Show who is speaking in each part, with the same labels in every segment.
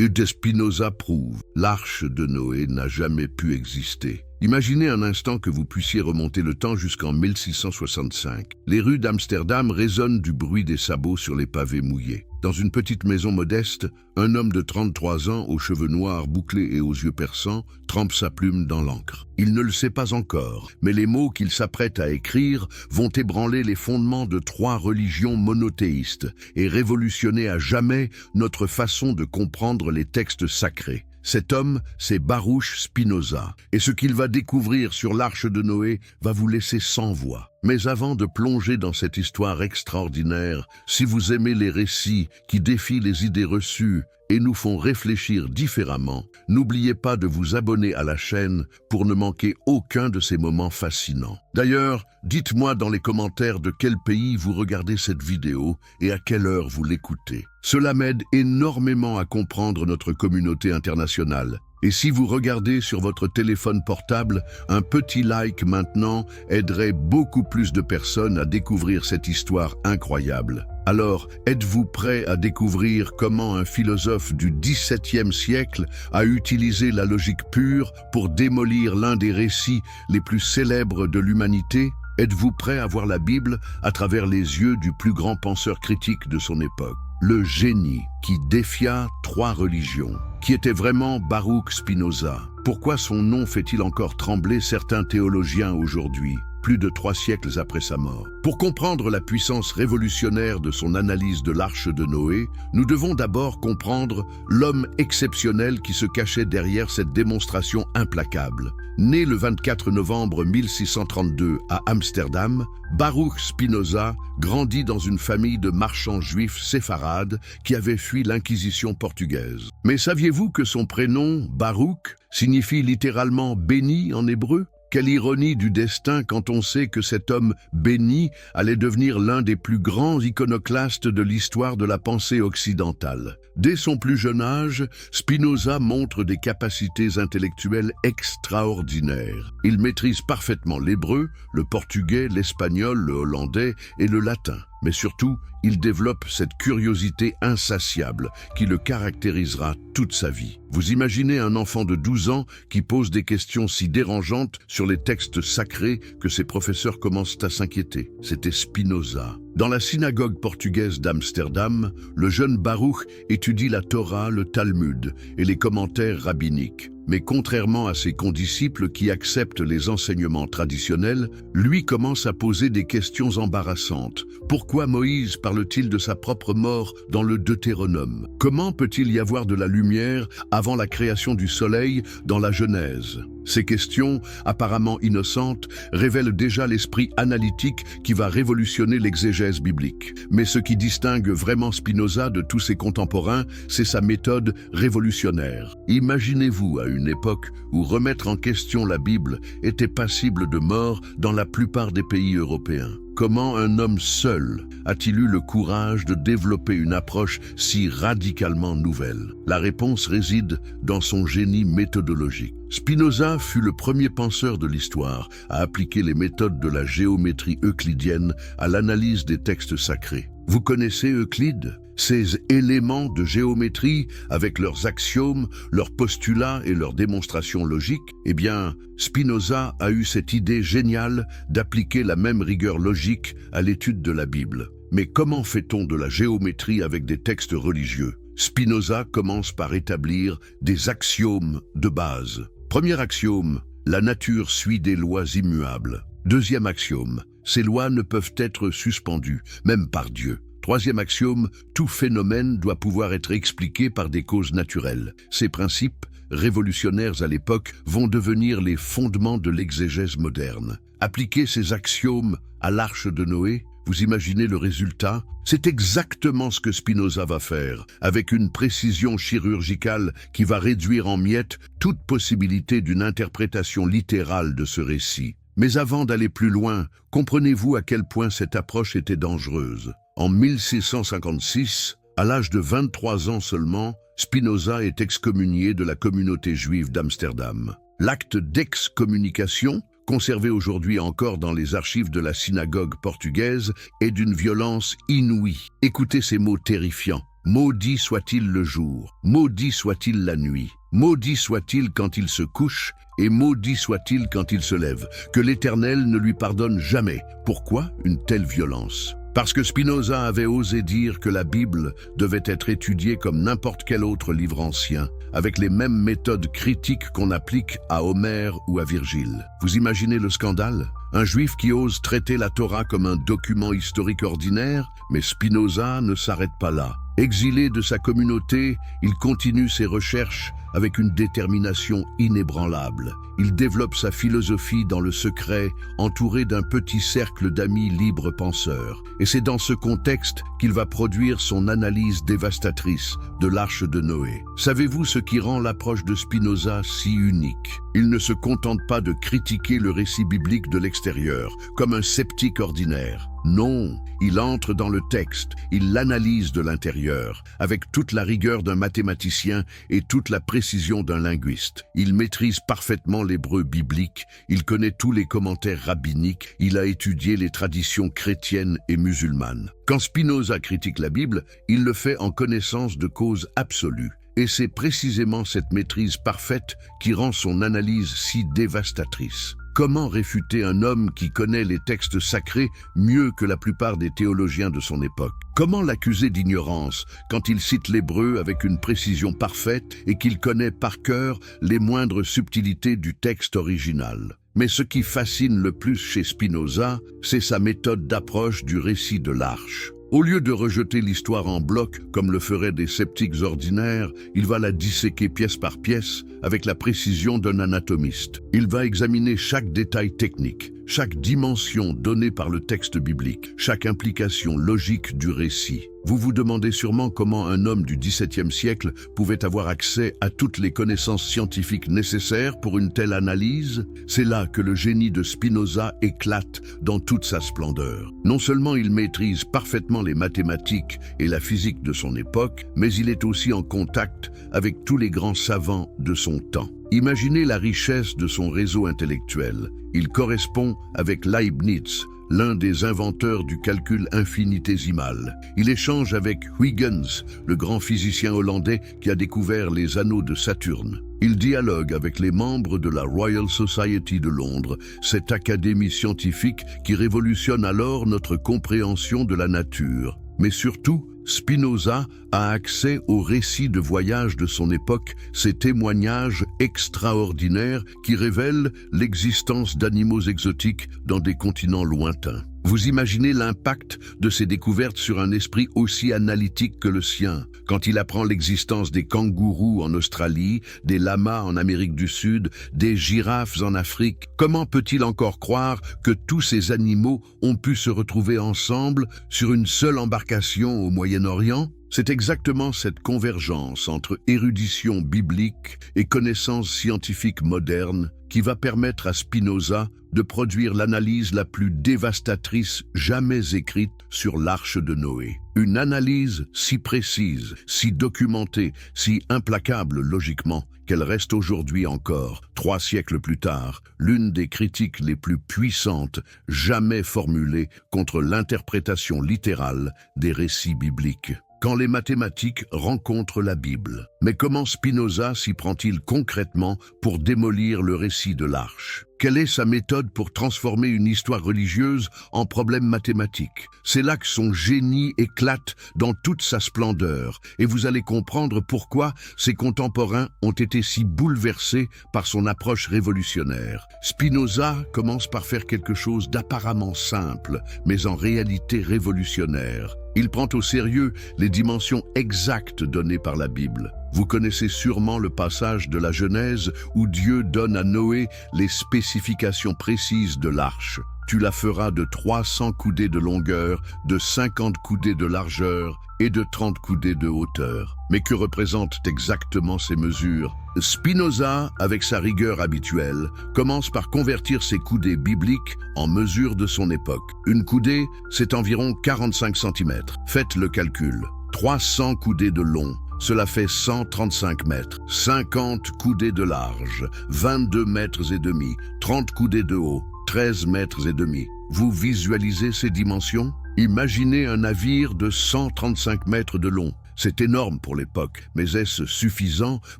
Speaker 1: et de Spinoza prouve, l'arche de Noé n'a jamais pu exister. Imaginez un instant que vous puissiez remonter le temps jusqu'en 1665. Les rues d'Amsterdam résonnent du bruit des sabots sur les pavés mouillés. Dans une petite maison modeste, un homme de 33 ans, aux cheveux noirs bouclés et aux yeux perçants, trempe sa plume dans l'encre. Il ne le sait pas encore, mais les mots qu'il s'apprête à écrire vont ébranler les fondements de 3 religions monothéistes et révolutionner à jamais notre façon de comprendre les textes sacrés. Cet homme, c'est Baruch Spinoza, et ce qu'il va découvrir sur l'arche de Noé va vous laisser sans voix. Mais avant de plonger dans cette histoire extraordinaire, si vous aimez les récits qui défient les idées reçues et nous font réfléchir différemment, n'oubliez pas de vous abonner à la chaîne pour ne manquer aucun de ces moments fascinants. D'ailleurs, dites-moi dans les commentaires de quel pays vous regardez cette vidéo et à quelle heure vous l'écoutez. Cela m'aide énormément à comprendre notre communauté internationale. Et si vous regardez sur votre téléphone portable, un petit like maintenant aiderait beaucoup plus de personnes à découvrir cette histoire incroyable. Alors, êtes-vous prêt à découvrir comment un philosophe du XVIIe siècle a utilisé la logique pure pour démolir l'un des récits les plus célèbres de l'humanité? Êtes-vous prêt à voir la Bible à travers les yeux du plus grand penseur critique de son époque? Le génie qui défia 3 religions. Qui était vraiment Baruch Spinoza? Pourquoi son nom fait-il encore trembler certains théologiens aujourd'hui, plus de 3 siècles après sa mort? Pour comprendre la puissance révolutionnaire de son analyse de l'arche de Noé, nous devons d'abord comprendre l'homme exceptionnel qui se cachait derrière cette démonstration implacable. Né le 24 novembre 1632 à Amsterdam, Baruch Spinoza grandit dans une famille de marchands juifs séfarades qui avaient fui l'Inquisition portugaise. Mais saviez-vous que son prénom, Baruch, signifie littéralement « béni » en hébreu? Quelle ironie du destin quand on sait que cet homme béni allait devenir l'un des plus grands iconoclastes de l'histoire de la pensée occidentale. Dès son plus jeune âge, Spinoza montre des capacités intellectuelles extraordinaires. Il maîtrise parfaitement l'hébreu, le portugais, l'espagnol, le hollandais et le latin. Mais surtout, il développe cette curiosité insatiable qui le caractérisera toute sa vie. Vous imaginez un enfant de 12 ans qui pose des questions si dérangeantes sur les textes sacrés que ses professeurs commencent à s'inquiéter. C'était Spinoza. Dans la synagogue portugaise d'Amsterdam, le jeune Baruch étudie la Torah, le Talmud et les commentaires rabbiniques. Mais contrairement à ses condisciples qui acceptent les enseignements traditionnels, lui commence à poser des questions embarrassantes. Pourquoi Moïse parle-t-il de sa propre mort dans le Deutéronome? Comment peut-il y avoir de la lumière avant la création du soleil dans la Genèse? Ces questions, apparemment innocentes, révèlent déjà l'esprit analytique qui va révolutionner l'exégèse biblique. Mais ce qui distingue vraiment Spinoza de tous ses contemporains, c'est sa méthode révolutionnaire. Imaginez-vous à une époque où remettre en question la Bible était passible de mort dans la plupart des pays européens. Comment un homme seul a-t-il eu le courage de développer une approche si radicalement nouvelle? La réponse réside dans son génie méthodologique. Spinoza fut le premier penseur de l'histoire à appliquer les méthodes de la géométrie euclidienne à l'analyse des textes sacrés. Vous connaissez Euclide? Ces éléments de géométrie, avec leurs axiomes, leurs postulats et leurs démonstrations logiques, eh bien, Spinoza a eu cette idée géniale d'appliquer la même rigueur logique à l'étude de la Bible. Mais comment fait-on de la géométrie avec des textes religieux? Spinoza commence par établir des axiomes de base. Premier axiome, la nature suit des lois immuables. Deuxième axiome, ces lois ne peuvent être suspendues, même par Dieu. Troisième axiome, tout phénomène doit pouvoir être expliqué par des causes naturelles. Ces principes, révolutionnaires à l'époque, vont devenir les fondements de l'exégèse moderne. Appliquer ces axiomes à l'arche de Noé, vous imaginez le résultat? C'est exactement ce que Spinoza va faire, avec une précision chirurgicale qui va réduire en miettes toute possibilité d'une interprétation littérale de ce récit. Mais avant d'aller plus loin, comprenez-vous à quel point cette approche était dangereuse? En 1656, à l'âge de 23 ans seulement, Spinoza est excommunié de la communauté juive d'Amsterdam. L'acte d'excommunication, conservé aujourd'hui encore dans les archives de la synagogue portugaise, est d'une violence inouïe. Écoutez ces mots terrifiants. Maudit soit-il le jour, maudit soit-il la nuit, maudit soit-il quand il se couche, et maudit soit-il quand il se lève, que l'Éternel ne lui pardonne jamais. Pourquoi une telle violence ? Parce que Spinoza avait osé dire que la Bible devait être étudiée comme n'importe quel autre livre ancien, avec les mêmes méthodes critiques qu'on applique à Homère ou à Virgile. Vous imaginez le scandale ? Un juif qui ose traiter la Torah comme un document historique ordinaire, mais Spinoza ne s'arrête pas là. Exilé de sa communauté, il continue ses recherches avec une détermination inébranlable. Il développe sa philosophie dans le secret, entouré d'un petit cercle d'amis libres penseurs. Et c'est dans ce contexte qu'il va produire son analyse dévastatrice de l'Arche de Noé. Savez-vous ce qui rend l'approche de Spinoza si unique ? Il ne se contente pas de critiquer le récit biblique de l'extérieur, comme un sceptique ordinaire. Non, il entre dans le texte, il l'analyse de l'intérieur, avec toute la rigueur d'un mathématicien et toute la précision d'un linguiste. Il maîtrise parfaitement l'hébreu biblique, il connaît tous les commentaires rabbiniques, il a étudié les traditions chrétiennes et musulmanes. Quand Spinoza critique la Bible, il le fait en connaissance de cause absolue. Et c'est précisément cette maîtrise parfaite qui rend son analyse si dévastatrice. Comment réfuter un homme qui connaît les textes sacrés mieux que la plupart des théologiens de son époque? Comment l'accuser d'ignorance quand il cite l'hébreu avec une précision parfaite et qu'il connaît par cœur les moindres subtilités du texte original? Mais ce qui fascine le plus chez Spinoza, c'est sa méthode d'approche du récit de l'Arche. Au lieu de rejeter l'histoire en bloc, comme le feraient des sceptiques ordinaires, il va la disséquer pièce par pièce avec la précision d'un anatomiste. Il va examiner chaque détail technique, chaque dimension donnée par le texte biblique, chaque implication logique du récit. Vous vous demandez sûrement comment un homme du XVIIe siècle pouvait avoir accès à toutes les connaissances scientifiques nécessaires pour une telle analyse. C'est là que le génie de Spinoza éclate dans toute sa splendeur. Non seulement il maîtrise parfaitement les mathématiques et la physique de son époque, mais il est aussi en contact avec tous les grands savants de son temps. Imaginez la richesse de son réseau intellectuel. Il correspond avec Leibniz, l'un des inventeurs du calcul infinitésimal. Il échange avec Huygens, le grand physicien hollandais qui a découvert les anneaux de Saturne. Il dialogue avec les membres de la Royal Society de Londres, cette académie scientifique qui révolutionne alors notre compréhension de la nature. Mais surtout, Spinoza a accès aux récits de voyage de son époque, ces témoignages extraordinaires qui révèlent l'existence d'animaux exotiques dans des continents lointains. Vous imaginez l'impact de ces découvertes sur un esprit aussi analytique que le sien, quand il apprend l'existence des kangourous en Australie, des lamas en Amérique du Sud, des girafes en Afrique. Comment peut-il encore croire que tous ces animaux ont pu se retrouver ensemble sur une seule embarcation au Moyen-Orient ? C'est exactement cette convergence entre érudition biblique et connaissances scientifiques modernes qui va permettre à Spinoza de produire l'analyse la plus dévastatrice jamais écrite sur l'Arche de Noé. Une analyse si précise, si documentée, si implacable logiquement, qu'elle reste aujourd'hui encore, 3 siècles plus tard, l'une des critiques les plus puissantes jamais formulées contre l'interprétation littérale des récits bibliques. Quand les mathématiques rencontrent la Bible. Mais comment Spinoza s'y prend-il concrètement pour démolir le récit de l'Arche? Quelle est sa méthode pour transformer une histoire religieuse en problème mathématique? C'est là que son génie éclate dans toute sa splendeur, et vous allez comprendre pourquoi ses contemporains ont été si bouleversés par son approche révolutionnaire. Spinoza commence par faire quelque chose d'apparemment simple, mais en réalité révolutionnaire. Il prend au sérieux les dimensions exactes données par la Bible. Vous connaissez sûrement le passage de la Genèse où Dieu donne à Noé les spécifications précises de l'arche. Tu la feras de 300 coudées de longueur, de 50 coudées de largeur et de 30 coudées de hauteur. Mais que représentent exactement ces mesures? Spinoza, avec sa rigueur habituelle, commence par convertir ces coudées bibliques en mesures de son époque. Une coudée, c'est environ 45 cm. Faites le calcul. 300 coudées de long, cela fait 135 mètres. 50 coudées de large, 22 mètres et demi. 30 coudées de haut, 13 mètres et demi. Vous visualisez ces dimensions? Imaginez un navire de 135 mètres de long. C'est énorme pour l'époque, mais est-ce suffisant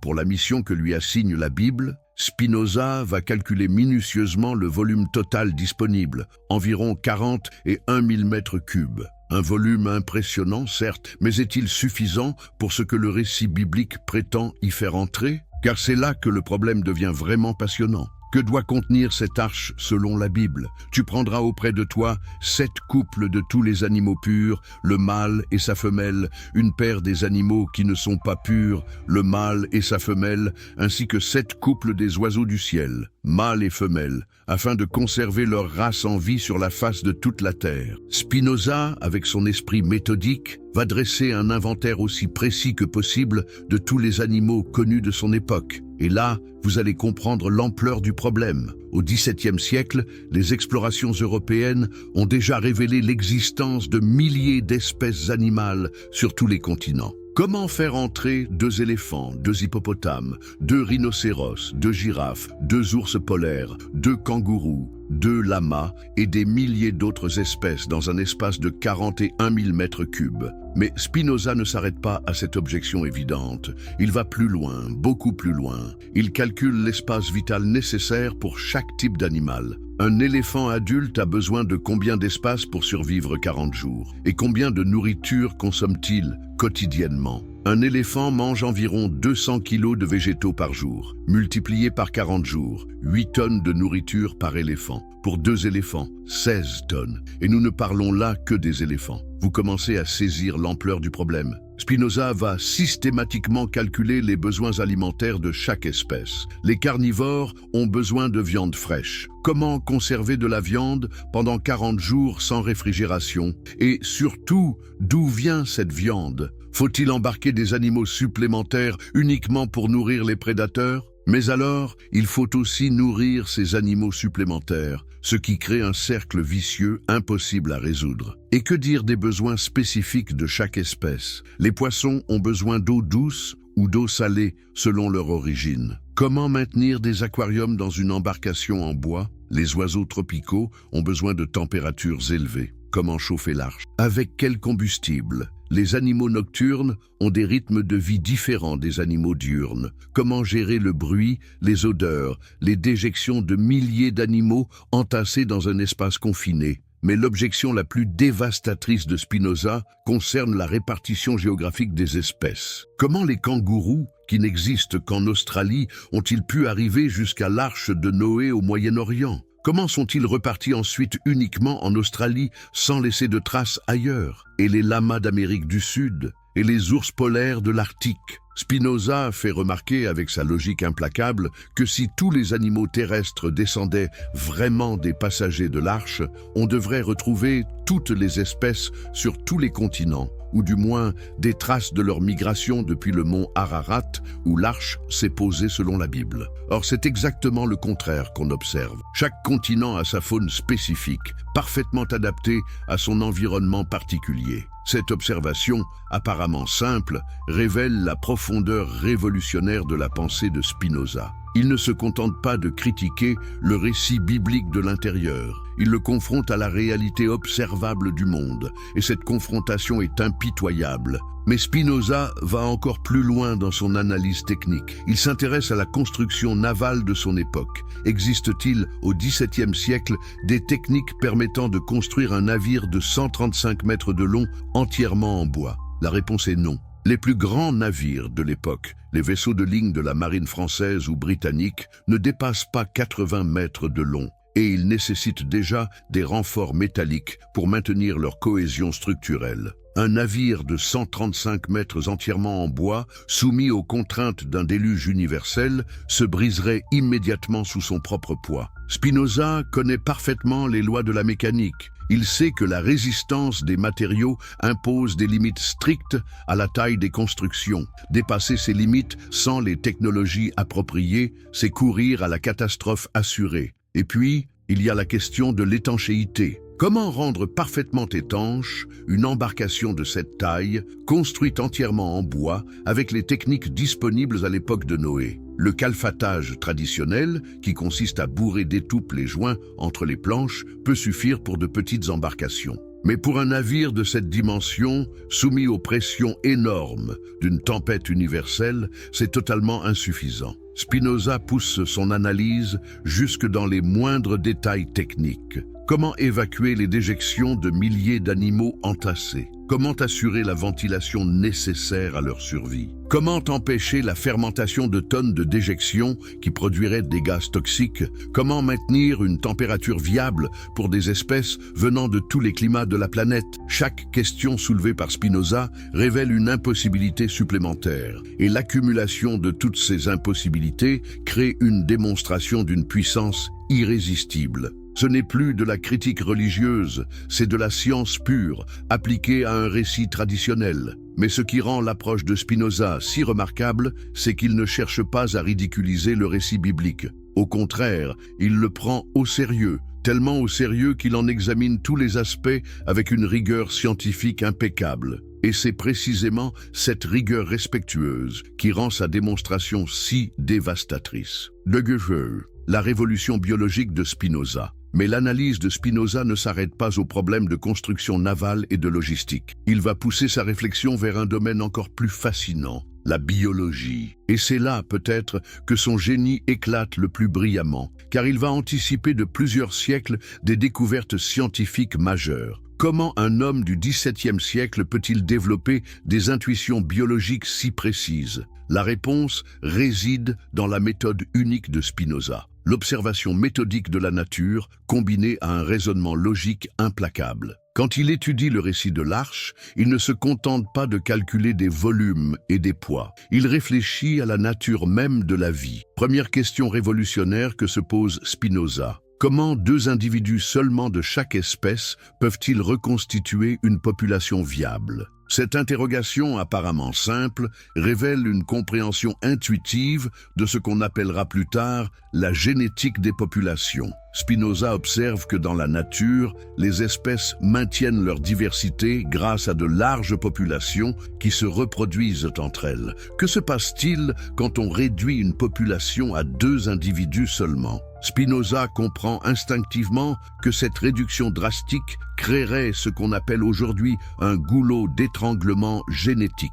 Speaker 1: pour la mission que lui assigne la Bible? Spinoza va calculer minutieusement le volume total disponible, environ 40 et 1 000 mètres cubes. Un volume impressionnant, certes, mais est-il suffisant pour ce que le récit biblique prétend y faire entrer? Car c'est là que le problème devient vraiment passionnant. Que doit contenir cette arche selon la Bible? Tu prendras auprès de toi 7 couples de tous les animaux purs, le mâle et sa femelle, une paire des animaux qui ne sont pas purs, le mâle et sa femelle, ainsi que 7 couples des oiseaux du ciel, mâle et femelle, afin de conserver leur race en vie sur la face de toute la terre. Spinoza, avec son esprit méthodique, va dresser un inventaire aussi précis que possible de tous les animaux connus de son époque. Et là, vous allez comprendre l'ampleur du problème. Au XVIIe siècle, les explorations européennes ont déjà révélé l'existence de milliers d'espèces animales sur tous les continents. Comment faire entrer 2 éléphants, 2 hippopotames, 2 rhinocéros, 2 girafes, 2 ours polaires, 2 kangourous, 2 lamas et des milliers d'autres espèces dans un espace de 41 000 mètres cubes? Mais Spinoza ne s'arrête pas à cette objection évidente. Il va plus loin, beaucoup plus loin. Il calcule l'espace vital nécessaire pour chaque type d'animal. Un éléphant adulte a besoin de combien d'espace pour survivre 40 jours? Et combien de nourriture consomme-t-il quotidiennement? Un éléphant mange environ 200 kilos de végétaux par jour. Multiplié par 40 jours, 8 tonnes de nourriture par éléphant. Pour 2 éléphants, 16 tonnes. Et nous ne parlons là que des éléphants. Vous commencez à saisir l'ampleur du problème. Spinoza va systématiquement calculer les besoins alimentaires de chaque espèce. Les carnivores ont besoin de viande fraîche. Comment conserver de la viande pendant 40 jours sans réfrigération? Et surtout, d'où vient cette viande? Faut-il embarquer des animaux supplémentaires uniquement pour nourrir les prédateurs? Mais alors, il faut aussi nourrir ces animaux supplémentaires, ce qui crée un cercle vicieux impossible à résoudre. Et que dire des besoins spécifiques de chaque espèce? Les poissons ont besoin d'eau douce ou d'eau salée selon leur origine. Comment maintenir des aquariums dans une embarcation en bois? Les oiseaux tropicaux ont besoin de températures élevées. Comment chauffer l'arche? Avec quel combustible? Les animaux nocturnes ont des rythmes de vie différents des animaux diurnes. Comment gérer le bruit, les odeurs, les déjections de milliers d'animaux entassés dans un espace confiné? Mais l'objection la plus dévastatrice de Spinoza concerne la répartition géographique des espèces. Comment les kangourous, qui n'existent qu'en Australie, ont-ils pu arriver jusqu'à l'arche de Noé au Moyen-Orient? Comment sont-ils repartis ensuite uniquement en Australie sans laisser de traces ailleurs? Et les lamas d'Amérique du Sud? Et les ours polaires de l'Arctique? Spinoza fait remarquer avec sa logique implacable que si tous les animaux terrestres descendaient vraiment des passagers de l'arche, on devrait retrouver toutes les espèces sur tous les continents, ou du moins des traces de leur migration depuis le mont Ararat, où l'arche s'est posée selon la Bible. Or, c'est exactement le contraire qu'on observe. Chaque continent a sa faune spécifique, parfaitement adaptée à son environnement particulier. Cette observation, apparemment simple, révèle la profondeur révolutionnaire de la pensée de Spinoza. Il ne se contente pas de critiquer le récit biblique de l'intérieur. Il le confronte à la réalité observable du monde, et cette confrontation est impitoyable. Mais Spinoza va encore plus loin dans son analyse technique. Il s'intéresse à la construction navale de son époque. Existe-t-il au XVIIe siècle des techniques permettant de construire un navire de 135 mètres de long entièrement en bois? La réponse est non. Les plus grands navires de l'époque, les vaisseaux de ligne de la marine française ou britannique, ne dépassent pas 80 mètres de long. Et ils nécessitent déjà des renforts métalliques pour maintenir leur cohésion structurelle. Un navire de 135 mètres entièrement en bois, soumis aux contraintes d'un déluge universel, se briserait immédiatement sous son propre poids. Spinoza connaît parfaitement les lois de la mécanique. Il sait que la résistance des matériaux impose des limites strictes à la taille des constructions. Dépasser ces limites sans les technologies appropriées, c'est courir à la catastrophe assurée. Et puis, il y a la question de l'étanchéité. Comment rendre parfaitement étanche une embarcation de cette taille, construite entièrement en bois, avec les techniques disponibles à l'époque de Noé? Le calfatage traditionnel, qui consiste à bourrer d'étoupe les joints entre les planches, peut suffire pour de petites embarcations. Mais pour un navire de cette dimension, soumis aux pressions énormes d'une tempête universelle, c'est totalement insuffisant. Spinoza pousse son analyse jusque dans les moindres détails techniques. Comment évacuer les déjections de milliers d'animaux entassés? Comment assurer la ventilation nécessaire à leur survie? Comment empêcher la fermentation de tonnes de déjections qui produiraient des gaz toxiques? Comment maintenir une température viable pour des espèces venant de tous les climats de la planète? Chaque question soulevée par Spinoza révèle une impossibilité supplémentaire, et l'accumulation de toutes ces impossibilités crée une démonstration d'une puissance irrésistible. Ce n'est plus de la critique religieuse, c'est de la science pure, appliquée à un récit traditionnel. Mais ce qui rend l'approche de Spinoza si remarquable, c'est qu'il ne cherche pas à ridiculiser le récit biblique. Au contraire, il le prend au sérieux, tellement au sérieux qu'il en examine tous les aspects avec une rigueur scientifique impeccable. Et c'est précisément cette rigueur respectueuse qui rend sa démonstration si dévastatrice. De Goethe, la révolution biologique de Spinoza. Mais l'analyse de Spinoza ne s'arrête pas aux problèmes de construction navale et de logistique. Il va pousser sa réflexion vers un domaine encore plus fascinant, la biologie. Et c'est là, peut-être, que son génie éclate le plus brillamment, car il va anticiper de plusieurs siècles des découvertes scientifiques majeures. Comment un homme du XVIIe siècle peut-il développer des intuitions biologiques si précises? La réponse réside dans la méthode unique de Spinoza. L'observation méthodique de la nature combinée à un raisonnement logique implacable. Quand il étudie le récit de l'Arche, il ne se contente pas de calculer des volumes et des poids. Il réfléchit à la nature même de la vie. Première question révolutionnaire que se pose Spinoza. Comment deux individus seulement de chaque espèce peuvent-ils reconstituer une population viable? Cette interrogation apparemment simple révèle une compréhension intuitive de ce qu'on appellera plus tard la génétique des populations. Spinoza observe que dans la nature, les espèces maintiennent leur diversité grâce à de larges populations qui se reproduisent entre elles. Que se passe-t-il quand on réduit une population à deux individus seulement? Spinoza comprend instinctivement que cette réduction drastique créerait ce qu'on appelle aujourd'hui un goulot d'étranglement génétique.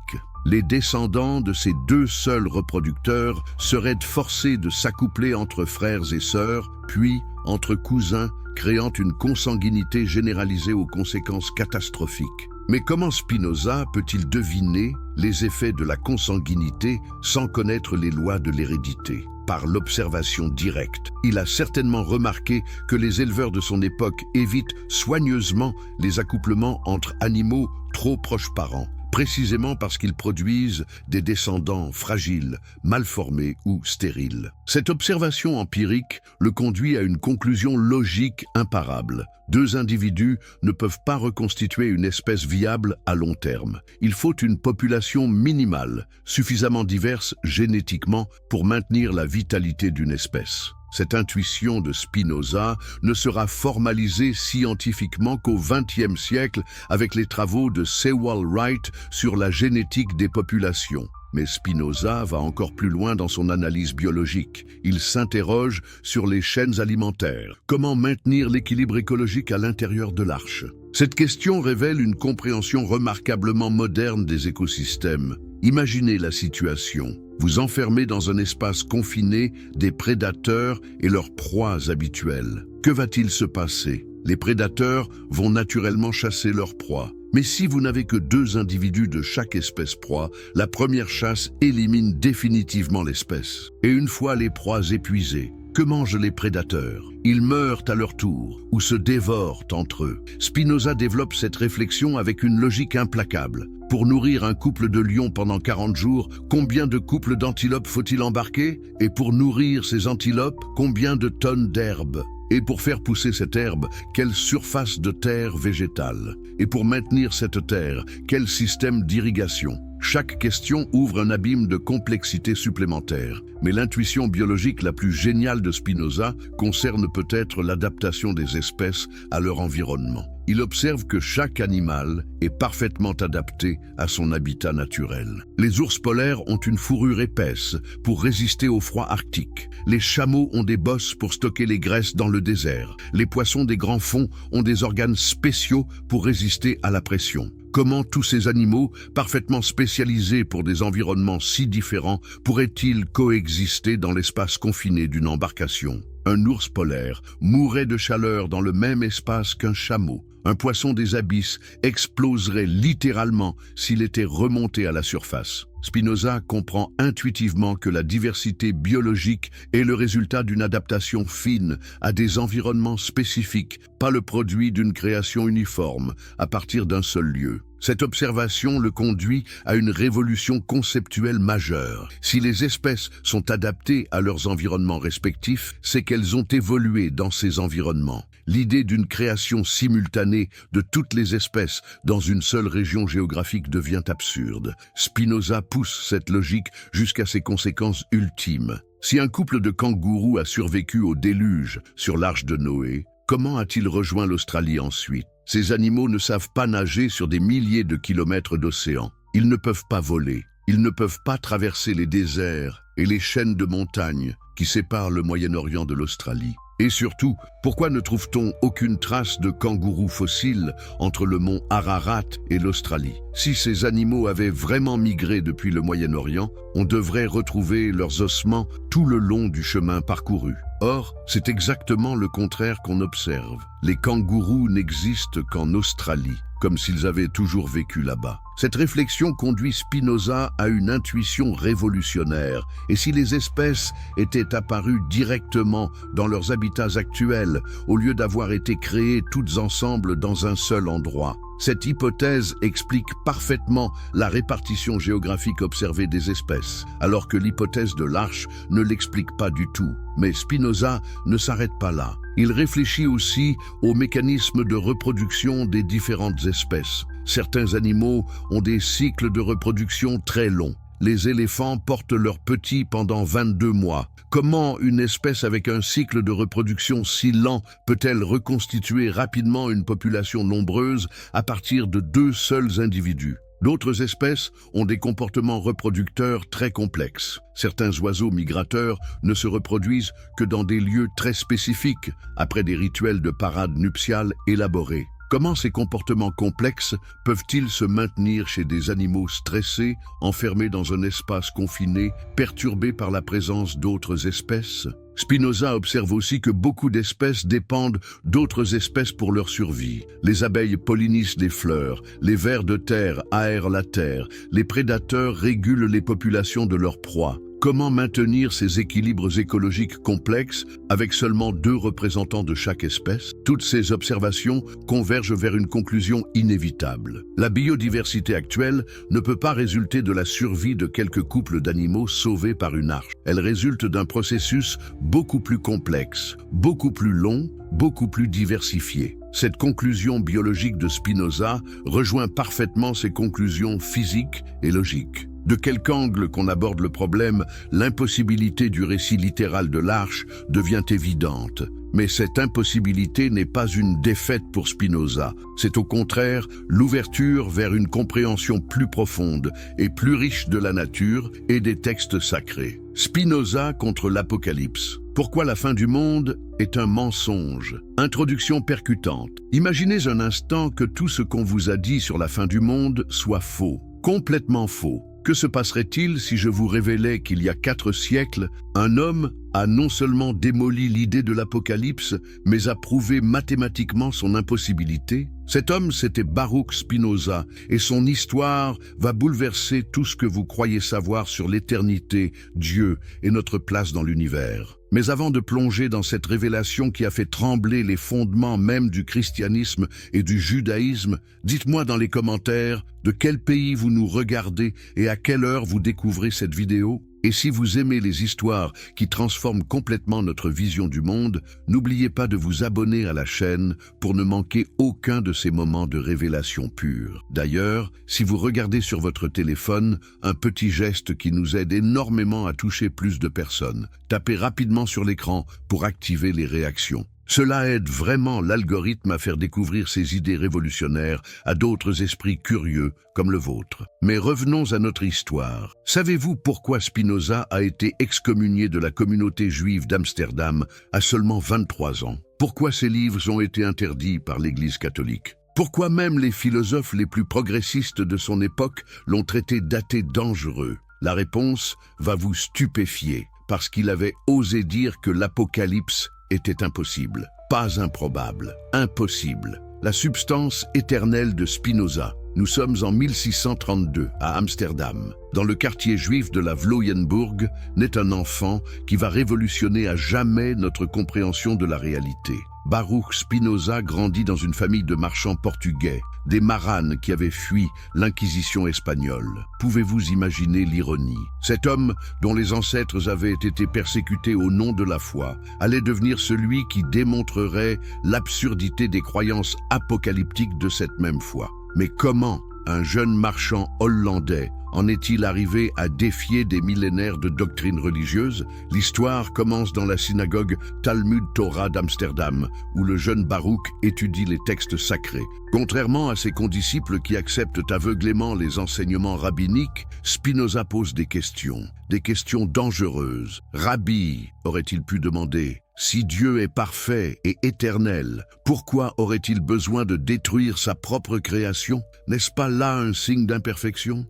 Speaker 1: Les descendants de ces deux seuls reproducteurs seraient forcés de s'accoupler entre frères et sœurs, puis entre cousins, créant une consanguinité généralisée aux conséquences catastrophiques. Mais comment Spinoza peut-il deviner les effets de la consanguinité sans connaître les lois de l'hérédité? Par l'observation directe. Il a certainement remarqué que les éleveurs de son époque évitent soigneusement les accouplements entre animaux trop proches parents, précisément parce qu'ils produisent des descendants fragiles, mal formés ou stériles. Cette observation empirique le conduit à une conclusion logique imparable. Deux individus ne peuvent pas reconstituer une espèce viable à long terme. Il faut une population minimale, suffisamment diverse génétiquement pour maintenir la vitalité d'une espèce. Cette intuition de Spinoza ne sera formalisée scientifiquement qu'au XXe siècle avec les travaux de Sewall Wright sur la génétique des populations. Mais Spinoza va encore plus loin dans son analyse biologique. Il s'interroge sur les chaînes alimentaires. Comment maintenir l'équilibre écologique à l'intérieur de l'Arche? Cette question révèle une compréhension remarquablement moderne des écosystèmes. Imaginez la situation. Vous enfermez dans un espace confiné des prédateurs et leurs proies habituelles. Que va-t-il se passer? Les prédateurs vont naturellement chasser leurs proies. Mais si vous n'avez que deux individus de chaque espèce proie, la première chasse élimine définitivement l'espèce. Et une fois les proies épuisées, que mangent les prédateurs? Ils meurent à leur tour ou se dévorent entre eux. Spinoza développe cette réflexion avec une logique implacable. Pour nourrir un couple de lions pendant 40 jours, combien de couples d'antilopes faut-il embarquer? Et pour nourrir ces antilopes, combien de tonnes d'herbe? Et pour faire pousser cette herbe, quelle surface de terre végétale? Et pour maintenir cette terre, quel système d'irrigation? Chaque question ouvre un abîme de complexité supplémentaire. Mais l'intuition biologique la plus géniale de Spinoza concerne peut-être l'adaptation des espèces à leur environnement. il observe que chaque animal est parfaitement adapté à son habitat naturel. Les ours polaires ont une fourrure épaisse pour résister au froid arctique. Les chameaux ont des bosses pour stocker les graisses dans le désert. Les poissons des grands fonds ont des organes spéciaux pour résister à la pression. Comment tous ces animaux, parfaitement spécialisés pour des environnements si différents, pourraient-ils coexister dans l'espace confiné d'une embarcation? Un ours polaire mourrait de chaleur dans le même espace qu'un chameau. Un poisson des abysses exploserait littéralement s'il était remonté à la surface. Spinoza comprend intuitivement que la diversité biologique est le résultat d'une adaptation fine à des environnements spécifiques, pas le produit d'une création uniforme à partir d'un seul lieu. Cette observation le conduit à une révolution conceptuelle majeure. Si les espèces sont adaptées à leurs environnements respectifs, c'est qu'elles ont évolué dans ces environnements. L'idée d'une création simultanée de toutes les espèces dans une seule région géographique devient absurde. Spinoza pousse cette logique jusqu'à ses conséquences ultimes. Si un couple de kangourous a survécu au déluge sur l'Arche de Noé, comment a-t-il rejoint l'Australie ensuite? Ces animaux ne savent pas nager sur des milliers de kilomètres d'océan. Ils ne peuvent pas voler. Ils ne peuvent pas traverser les déserts et les chaînes de montagnes qui séparent le Moyen-Orient de l'Australie. Et surtout, pourquoi ne trouve-t-on aucune trace de kangourous fossiles entre le mont Ararat et l'Australie? Si ces animaux avaient vraiment migré depuis le Moyen-Orient, on devrait retrouver leurs ossements tout le long du chemin parcouru. Or, c'est exactement le contraire qu'on observe. Les kangourous n'existent qu'en Australie, comme s'ils avaient toujours vécu là-bas. Cette réflexion conduit Spinoza à une intuition révolutionnaire. Et si les espèces étaient apparues directement dans leurs habitats actuels, au lieu d'avoir été créées toutes ensemble dans un seul endroit? Cette hypothèse explique parfaitement la répartition géographique observée des espèces, alors que l'hypothèse de l'arche ne l'explique pas du tout. Mais Spinoza ne s'arrête pas là. Il réfléchit aussi aux mécanismes de reproduction des différentes espèces. Certains animaux ont des cycles de reproduction très longs. Les éléphants portent leurs petits pendant 22 mois. Comment une espèce avec un cycle de reproduction si lent peut-elle reconstituer rapidement une population nombreuse à partir de 2 seuls individus? D'autres espèces ont des comportements reproducteurs très complexes. Certains oiseaux migrateurs ne se reproduisent que dans des lieux très spécifiques, après des rituels de parade nuptiale élaborés. Comment ces comportements complexes peuvent-ils se maintenir chez des animaux stressés, enfermés dans un espace confiné, perturbés par la présence d'autres espèces? Spinoza observe aussi que beaucoup d'espèces dépendent d'autres espèces pour leur survie. Les abeilles pollinisent des fleurs, les vers de terre aèrent la terre, les prédateurs régulent les populations de leurs proies. Comment maintenir ces équilibres écologiques complexes avec seulement 2 représentants de chaque espèce? Toutes ces observations convergent vers une conclusion inévitable. La biodiversité actuelle ne peut pas résulter de la survie de quelques couples d'animaux sauvés par une arche. Elle résulte d'un processus beaucoup plus complexe, beaucoup plus long, beaucoup plus diversifié. Cette conclusion biologique de Spinoza rejoint parfaitement ses conclusions physiques et logiques. De quelque angle qu'on aborde le problème, l'impossibilité du récit littéral de l'arche devient évidente. Mais cette impossibilité n'est pas une défaite pour Spinoza. C'est au contraire l'ouverture vers une compréhension plus profonde et plus riche de la nature et des textes sacrés. Spinoza contre l'Apocalypse. Pourquoi la fin du monde est un mensonge? Introduction percutante. Imaginez un instant que tout ce qu'on vous a dit sur la fin du monde soit faux, complètement faux. Que se passerait-il si je vous révélais qu'il y a 4 siècles, un homme a non seulement démoli l'idée de l'Apocalypse, mais a prouvé mathématiquement son impossibilité? Cet homme, c'était Baruch Spinoza, et son histoire va bouleverser tout ce que vous croyez savoir sur l'éternité, Dieu et notre place dans l'univers. Mais avant de plonger dans cette révélation qui a fait trembler les fondements même du christianisme et du judaïsme, dites-moi dans les commentaires de quel pays vous nous regardez et à quelle heure vous découvrez cette vidéo. Et si vous aimez les histoires qui transforment complètement notre vision du monde, n'oubliez pas de vous abonner à la chaîne pour ne manquer aucun de ces moments de révélation pure. D'ailleurs, si vous regardez sur votre téléphone, un petit geste qui nous aide énormément à toucher plus de personnes. Tapez rapidement sur l'écran pour activer les réactions. Cela aide vraiment l'algorithme à faire découvrir ses idées révolutionnaires à d'autres esprits curieux comme le vôtre. Mais revenons à notre histoire. Savez-vous pourquoi Spinoza a été excommunié de la communauté juive d'Amsterdam à seulement 23 ans? Pourquoi ses livres ont été interdits par l'Église catholique? Pourquoi même les philosophes les plus progressistes de son époque l'ont traité d'athée dangereux? La réponse va vous stupéfier, parce qu'il avait osé dire que l'Apocalypse était impossible. Pas improbable, impossible. La substance éternelle de Spinoza. Nous sommes en 1632 à Amsterdam. Dans le quartier juif de la Vlooienburg naît un enfant qui va révolutionner à jamais notre compréhension de la réalité. Baruch Spinoza grandit dans une famille de marchands portugais, des maranes qui avaient fui l'Inquisition espagnole. Pouvez-vous imaginer l'ironie? Cet homme, dont les ancêtres avaient été persécutés au nom de la foi, allait devenir celui qui démontrerait l'absurdité des croyances apocalyptiques de cette même foi. Mais comment un jeune marchand hollandais en est-il arrivé à défier des millénaires de doctrines religieuses? L'histoire commence dans la synagogue Talmud Torah d'Amsterdam, où le jeune Baruch étudie les textes sacrés. Contrairement à ses condisciples qui acceptent aveuglément les enseignements rabbiniques, Spinoza pose des questions dangereuses. Rabbi, aurait-il pu demander, si Dieu est parfait et éternel, pourquoi aurait-il besoin de détruire sa propre création? N'est-ce pas là un signe d'imperfection?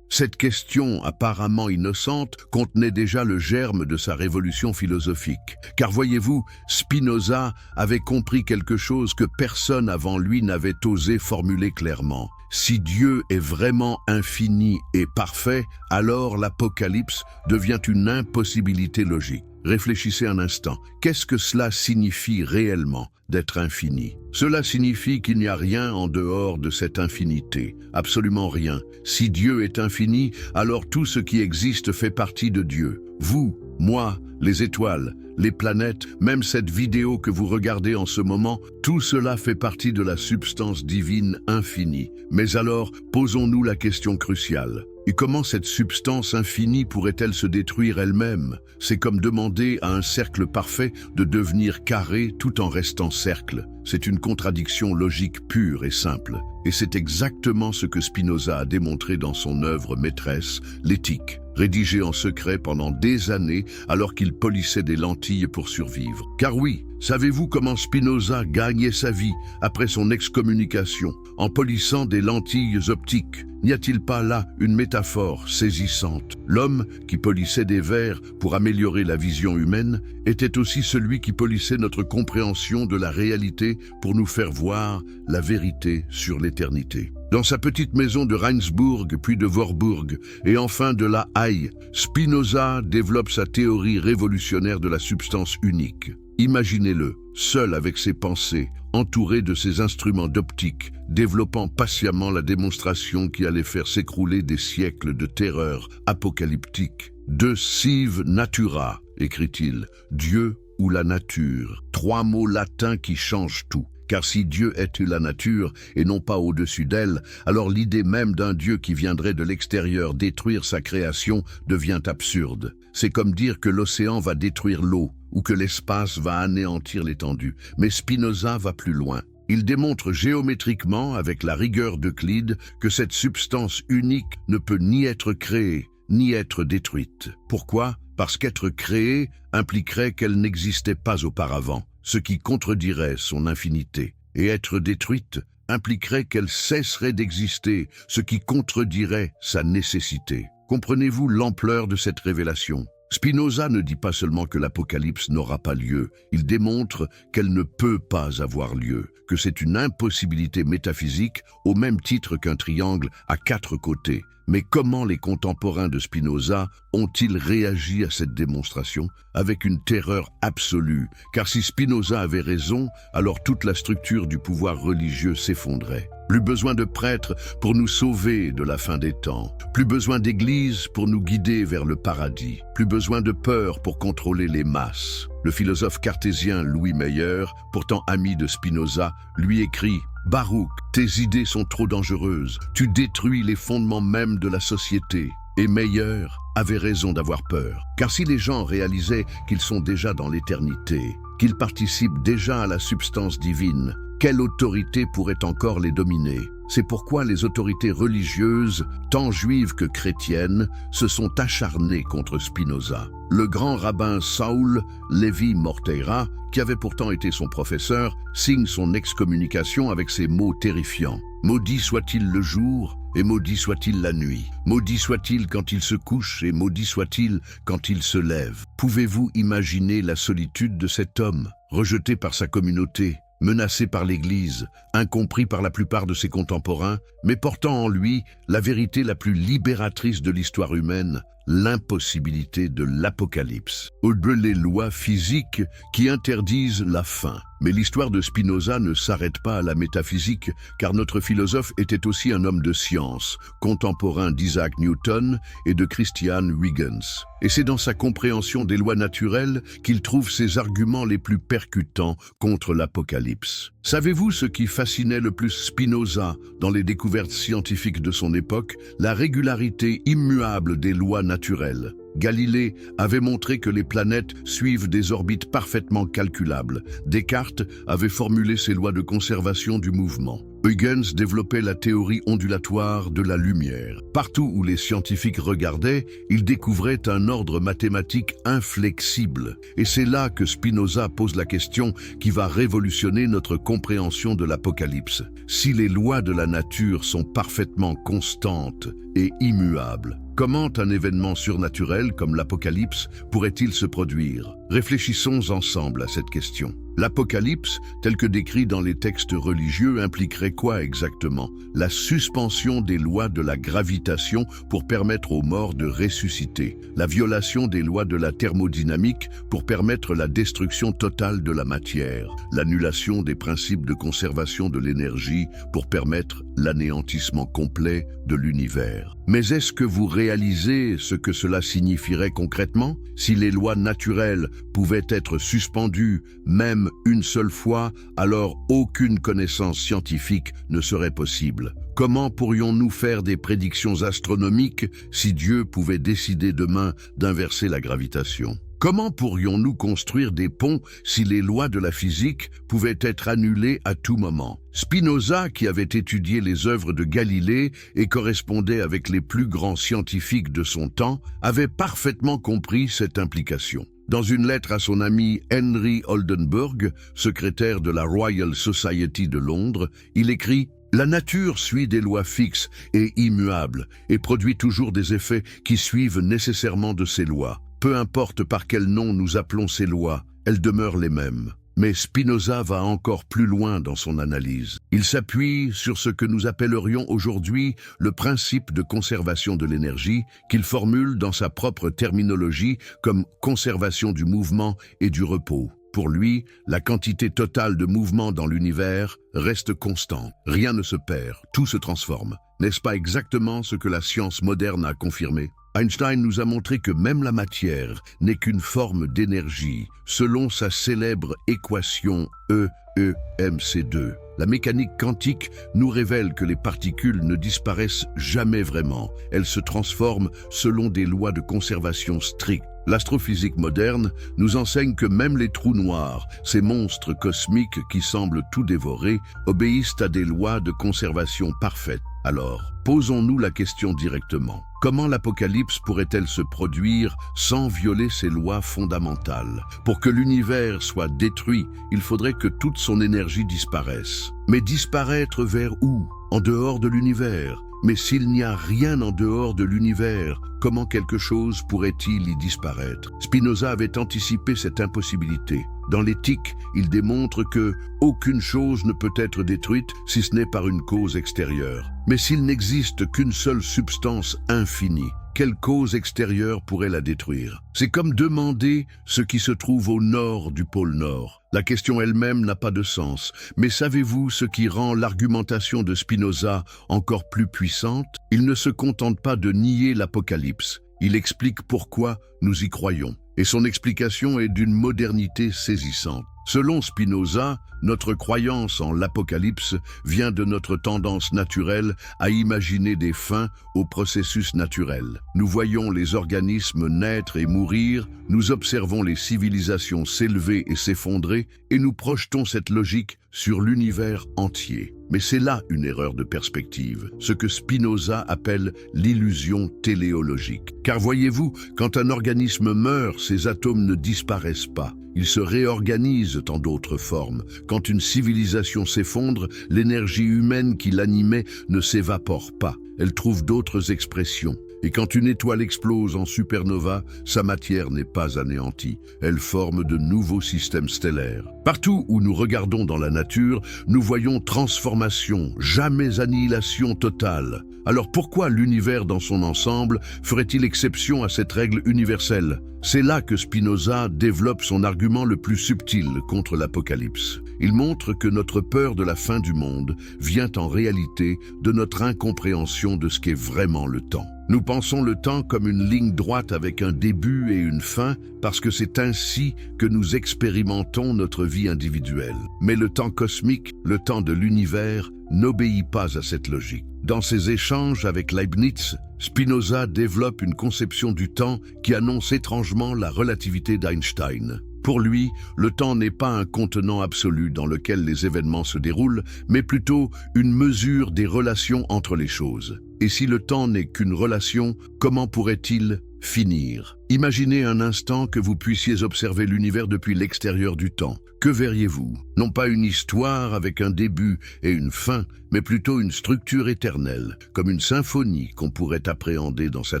Speaker 1: Cette question, apparemment innocente, contenait déjà le germe de sa révolution philosophique. Car voyez-vous, Spinoza avait compris quelque chose que personne avant lui n'avait osé formuler clairement. Si Dieu est vraiment infini et parfait, alors l'Apocalypse devient une impossibilité logique. Réfléchissez un instant. Qu'est-ce que cela signifie réellement d'être infini? Cela signifie qu'il n'y a rien en dehors de cette infinité. Absolument rien. Si Dieu est infini, alors tout ce qui existe fait partie de Dieu. Vous, moi, les étoiles, les planètes, même cette vidéo que vous regardez en ce moment, tout cela fait partie de la substance divine infinie. Mais alors, posons-nous la question cruciale. Et comment cette substance infinie pourrait-elle se détruire elle-même? C'est comme demander à un cercle parfait de devenir carré tout en restant cercle. C'est une contradiction logique pure et simple. Et c'est exactement ce que Spinoza a démontré dans son œuvre maîtresse, l'Éthique, rédigée en secret pendant des années alors qu'il polissait des lentilles pour survivre. Car oui, savez-vous comment Spinoza gagnait sa vie après son excommunication? En polissant des lentilles optiques. N'y a-t-il pas là une métaphore saisissante? L'homme qui polissait des verres pour améliorer la vision humaine était aussi celui qui polissait notre compréhension de la réalité pour nous faire voir la vérité sur l'éternité. Dans sa petite maison de Rijnsburg, puis de Voorburg, et enfin de La Haye, Spinoza développe sa théorie révolutionnaire de la substance unique. Imaginez-le, seul avec ses pensées, entouré de ses instruments d'optique, développant patiemment la démonstration qui allait faire s'écrouler des siècles de terreur apocalyptique. De sive natura, écrit-il, Dieu ou la nature, 3 mots latins qui changent tout. Car si Dieu est la nature et non pas au-dessus d'elle, alors l'idée même d'un Dieu qui viendrait de l'extérieur détruire sa création devient absurde. C'est comme dire que l'océan va détruire l'eau ou que l'espace va anéantir l'étendue. Mais Spinoza va plus loin. Il démontre géométriquement, avec la rigueur d'Euclide, que cette substance unique ne peut ni être créée, ni être détruite. Pourquoi? Parce qu'être créée impliquerait qu'elle n'existait pas auparavant, ce qui contredirait son infinité. Et être détruite impliquerait qu'elle cesserait d'exister, ce qui contredirait sa nécessité. Comprenez-vous l'ampleur de cette révélation? Spinoza ne dit pas seulement que l'Apocalypse n'aura pas lieu, il démontre qu'elle ne peut pas avoir lieu, que c'est une impossibilité métaphysique au même titre qu'un triangle à 4 côtés. Mais comment les contemporains de Spinoza ont-ils réagi à cette démonstration? Avec une terreur absolue, car si Spinoza avait raison, alors toute la structure du pouvoir religieux s'effondrait. Plus besoin de prêtres pour nous sauver de la fin des temps. Plus besoin d'églises pour nous guider vers le paradis. Plus besoin de peur pour contrôler les masses. Le philosophe cartésien Louis Meyer, pourtant ami de Spinoza, lui écrit « Baruch, tes idées sont trop dangereuses. Tu détruis les fondements mêmes de la société. » Et Meyer avait raison d'avoir peur. Car si les gens réalisaient qu'ils sont déjà dans l'éternité, qu'ils participent déjà à la substance divine. Quelle autorité pourrait encore les dominer? C'est pourquoi les autorités religieuses, tant juives que chrétiennes, se sont acharnées contre Spinoza. Le grand rabbin Saul Levi Morteira, qui avait pourtant été son professeur, signe son excommunication avec ces mots terrifiants. « Maudit soit-il le jour, et maudit soit-il la nuit. Maudit soit-il quand il se couche, et maudit soit-il quand il se lève. » Pouvez-vous imaginer la solitude de cet homme, rejeté par sa communauté, menacé par l'Église, incompris par la plupart de ses contemporains, mais portant en lui la vérité la plus libératrice de l'histoire humaine, l'impossibilité de l'Apocalypse. Au-delà des lois physiques qui interdisent la fin. Mais l'histoire de Spinoza ne s'arrête pas à la métaphysique, car notre philosophe était aussi un homme de science, contemporain d'Isaac Newton et de Christian Huygens. Et c'est dans sa compréhension des lois naturelles qu'il trouve ses arguments les plus percutants contre l'Apocalypse. Savez-vous ce qui fascinait le plus Spinoza dans les découvertes scientifiques de son époque? La régularité immuable des lois naturelles. Galilée avait montré que les planètes suivent des orbites parfaitement calculables. Descartes avait formulé ses lois de conservation du mouvement. Huygens développait la théorie ondulatoire de la lumière. Partout où les scientifiques regardaient, ils découvraient un ordre mathématique inflexible. Et c'est là que Spinoza pose la question qui va révolutionner notre compréhension de l'Apocalypse. Si les lois de la nature sont parfaitement constantes et immuables, comment un événement surnaturel comme l'Apocalypse pourrait-il se produire? Réfléchissons ensemble à cette question. L'Apocalypse, tel que décrit dans les textes religieux, impliquerait quoi exactement? La suspension des lois de la gravitation pour permettre aux morts de ressusciter, la violation des lois de la thermodynamique pour permettre la destruction totale de la matière, l'annulation des principes de conservation de l'énergie pour permettre l'anéantissement complet de l'univers. Mais est-ce que vous réalisez ce que cela signifierait concrètement? Si les lois naturelles pouvaient être suspendues, même une seule fois, alors aucune connaissance scientifique ne serait possible. Comment pourrions-nous faire des prédictions astronomiques si Dieu pouvait décider demain d'inverser la gravitation? Comment pourrions-nous construire des ponts si les lois de la physique pouvaient être annulées à tout moment? Spinoza, qui avait étudié les œuvres de Galilée et correspondait avec les plus grands scientifiques de son temps, avait parfaitement compris cette implication. Dans une lettre à son ami Henry Oldenburg, secrétaire de la Royal Society de Londres, il écrit « La nature suit des lois fixes et immuables et produit toujours des effets qui suivent nécessairement de ces lois. Peu importe par quel nom nous appelons ces lois, elles demeurent les mêmes. » Mais Spinoza va encore plus loin dans son analyse. Il s'appuie sur ce que nous appellerions aujourd'hui le principe de conservation de l'énergie, qu'il formule dans sa propre terminologie comme conservation du mouvement et du repos. Pour lui, la quantité totale de mouvement dans l'univers reste constante. Rien ne se perd, tout se transforme. N'est-ce pas exactement ce que la science moderne a confirmé? Einstein nous a montré que même la matière n'est qu'une forme d'énergie, selon sa célèbre équation E=mc2. La mécanique quantique nous révèle que les particules ne disparaissent jamais vraiment. Elles se transforment selon des lois de conservation strictes. L'astrophysique moderne nous enseigne que même les trous noirs, ces monstres cosmiques qui semblent tout dévorer, obéissent à des lois de conservation parfaites. Alors, posons-nous la question directement. Comment l'Apocalypse pourrait-elle se produire sans violer ces lois fondamentales? Pour que l'univers soit détruit, il faudrait que toute son énergie disparaisse. Mais disparaître vers où? En dehors de l'univers. Mais s'il n'y a rien en dehors de l'univers, comment quelque chose pourrait-il y disparaître? Spinoza avait anticipé cette impossibilité. Dans l'éthique, il démontre que aucune chose ne peut être détruite si ce n'est par une cause extérieure. Mais s'il n'existe qu'une seule substance infinie, quelle cause extérieure pourrait la détruire? C'est comme demander ce qui se trouve au nord du pôle Nord. La question elle-même n'a pas de sens, mais savez-vous ce qui rend l'argumentation de Spinoza encore plus puissante? Il ne se contente pas de nier l'Apocalypse, il explique pourquoi nous y croyons. Et son explication est d'une modernité saisissante. Selon Spinoza, notre croyance en l'apocalypse vient de notre tendance naturelle à imaginer des fins au processus naturel. Nous voyons les organismes naître et mourir, nous observons les civilisations s'élever et s'effondrer, et nous projetons cette logique sur l'univers entier. Mais c'est là une erreur de perspective, ce que Spinoza appelle l'illusion téléologique. Car voyez-vous, quand un organisme meurt, ses atomes ne disparaissent pas. Ils se réorganisent en d'autres formes. Quand une civilisation s'effondre, l'énergie humaine qui l'animait ne s'évapore pas. Elle trouve d'autres expressions. Et quand une étoile explose en supernova, sa matière n'est pas anéantie. Elle forme de nouveaux systèmes stellaires. Partout où nous regardons dans la nature, nous voyons transformation, jamais annihilation totale. Alors pourquoi l'univers dans son ensemble ferait-il exception à cette règle universelle? C'est là que Spinoza développe son argument le plus subtil contre l'Apocalypse. Il montre que notre peur de la fin du monde vient en réalité de notre incompréhension de ce qu'est vraiment le temps. Nous pensons le temps comme une ligne droite avec un début et une fin parce que c'est ainsi que nous expérimentons notre vie individuelle. Mais le temps cosmique, le temps de l'univers, n'obéit pas à cette logique. Dans ses échanges avec Leibniz, Spinoza développe une conception du temps qui annonce étrangement la relativité d'Einstein. Pour lui, le temps n'est pas un contenant absolu dans lequel les événements se déroulent, mais plutôt une mesure des relations entre les choses. Et si le temps n'est qu'une relation, comment pourrait-il finir? Imaginez un instant que vous puissiez observer l'univers depuis l'extérieur du temps. Que verriez-vous? Non pas une histoire avec un début et une fin, mais plutôt une structure éternelle, comme une symphonie qu'on pourrait appréhender dans sa